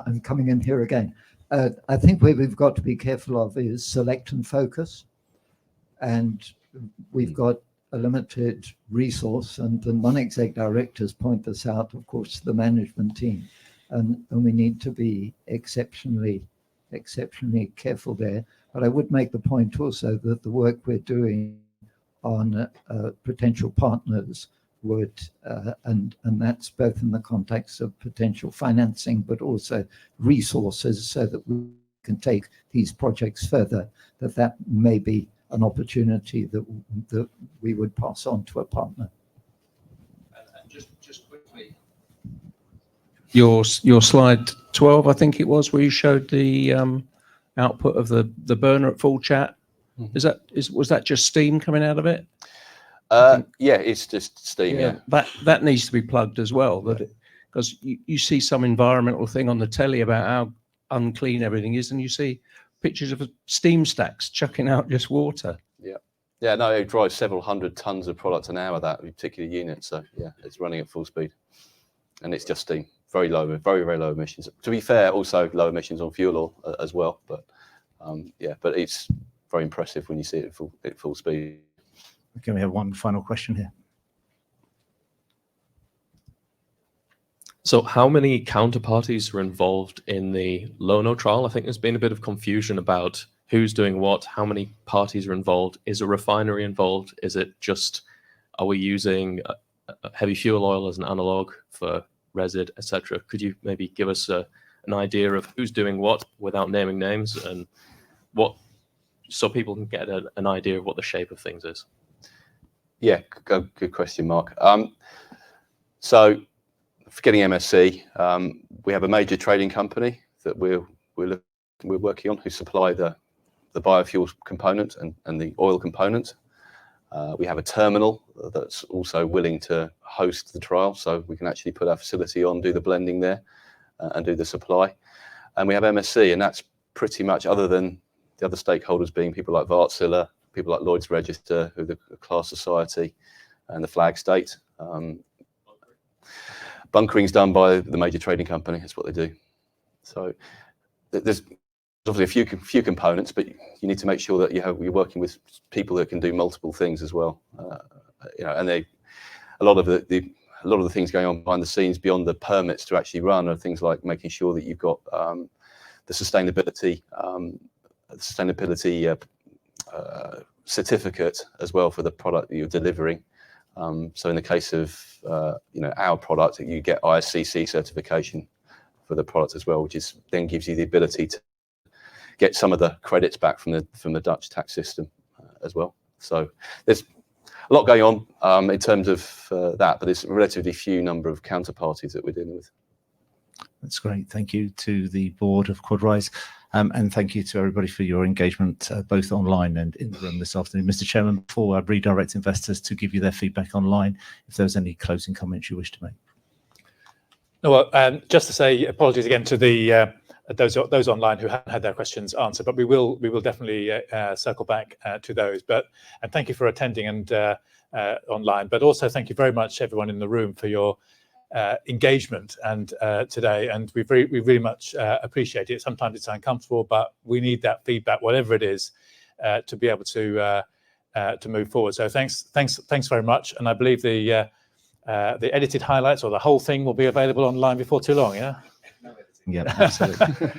I'm coming in here again. I think where we've got to be careful of is select and focus, and we've got a limited resource, and the non-exec directors point this out, of course, the management team, and we need to be exceptionally careful there. But I would make the point also that the work we're doing on potential partners would, and that's both in the context of potential financing, but also resources so that we can take these projects further, that may be an opportunity that we would pass on to a partner. And just quickly, your slide 12, I think it was, where you showed the output of the burner at full chat. Was that just steam coming out of it? Yeah, it's just steam. Yeah. That needs to be plugged as well, because you see some environmental thing on the telly about how unclean everything is, and you see pictures of steam stacks chucking out just water. Yeah, no, it drives several hundred tons of product an hour, that particular unit. So yeah, it's running at full speed, and it's just steam. Very low, very low emissions. To be fair, also low emissions on fuel oil as well. But yeah, but it's very impressive when you see it at full speed. Okay, we have one final question here. So how many counterparties are involved in the Lono trial? I think there's been a bit of confusion about who's doing what, how many parties are involved. Is a refinery involved? Is it just, are we using heavy fuel oil as an analog for resid, etc.? Could you maybe give us an idea of who's doing what without naming names, and what, so people can get an idea of what the shape of things is? Yeah, good question, Mark. So forgetting MSC, we have a major trading company that we're working on, who supply the biofuel component and the oil component. We have a terminal that's also willing to host the trial, so we can actually put our facility on, do the blending there, and do the supply. And we have MSC, and that's pretty much, other than the other stakeholders being people like Wärtsilä, people like Lloyd's Register, who are the Class Society, and the Flag State. Bunkering's done by the major trading company. That's what they do. So there's obviously a few components, but you need to make sure that you're working with people that can do multiple things as well. And a lot of the things going on behind the scenes beyond the permits to actually run are things like making sure that you've got the sustainability certificate as well for the product that you're delivering. So in the case of our product, you get ISCC certification for the product as well, which then gives you the ability to get some of the credits back from the Dutch tax system as well. So there's a lot going on in terms of that, but it's a relatively few number of counterparties that we're dealing with. That's great. Thank you to the board of QUADRISE, and thank you to everybody for your engagement, both online and in the room this afternoon. Mr. Chairman, before I redirect investors to give you their feedback online, if there's any closing comments you wish to make. No, well, just to say apologies again to the those online who haven't had their questions answered, but we will definitely circle back to those. And thank you for attending and online, but also thank you very much everyone in the room for your engagement and today, and we really much appreciate it. Sometimes it's uncomfortable, but we need that feedback, whatever it is, to be able to move forward. So thanks very much, and I believe the edited highlights or the whole thing will be available online before too long. Yeah. Yeah, absolutely.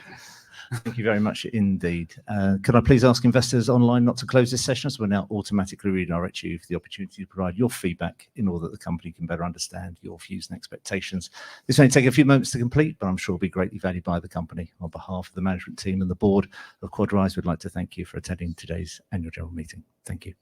Thank you very much indeed. Could I please ask investors online not to close this session, as we'll now automatically redirect you for the opportunity to provide your feedback in order that the company can better understand your views and expectations. This may take a few moments to complete, but I'm sure will be greatly valued by the company. On behalf of the management team and the board of QUADRISE, we'd like to thank you for attending today's annual general meeting. Thank you.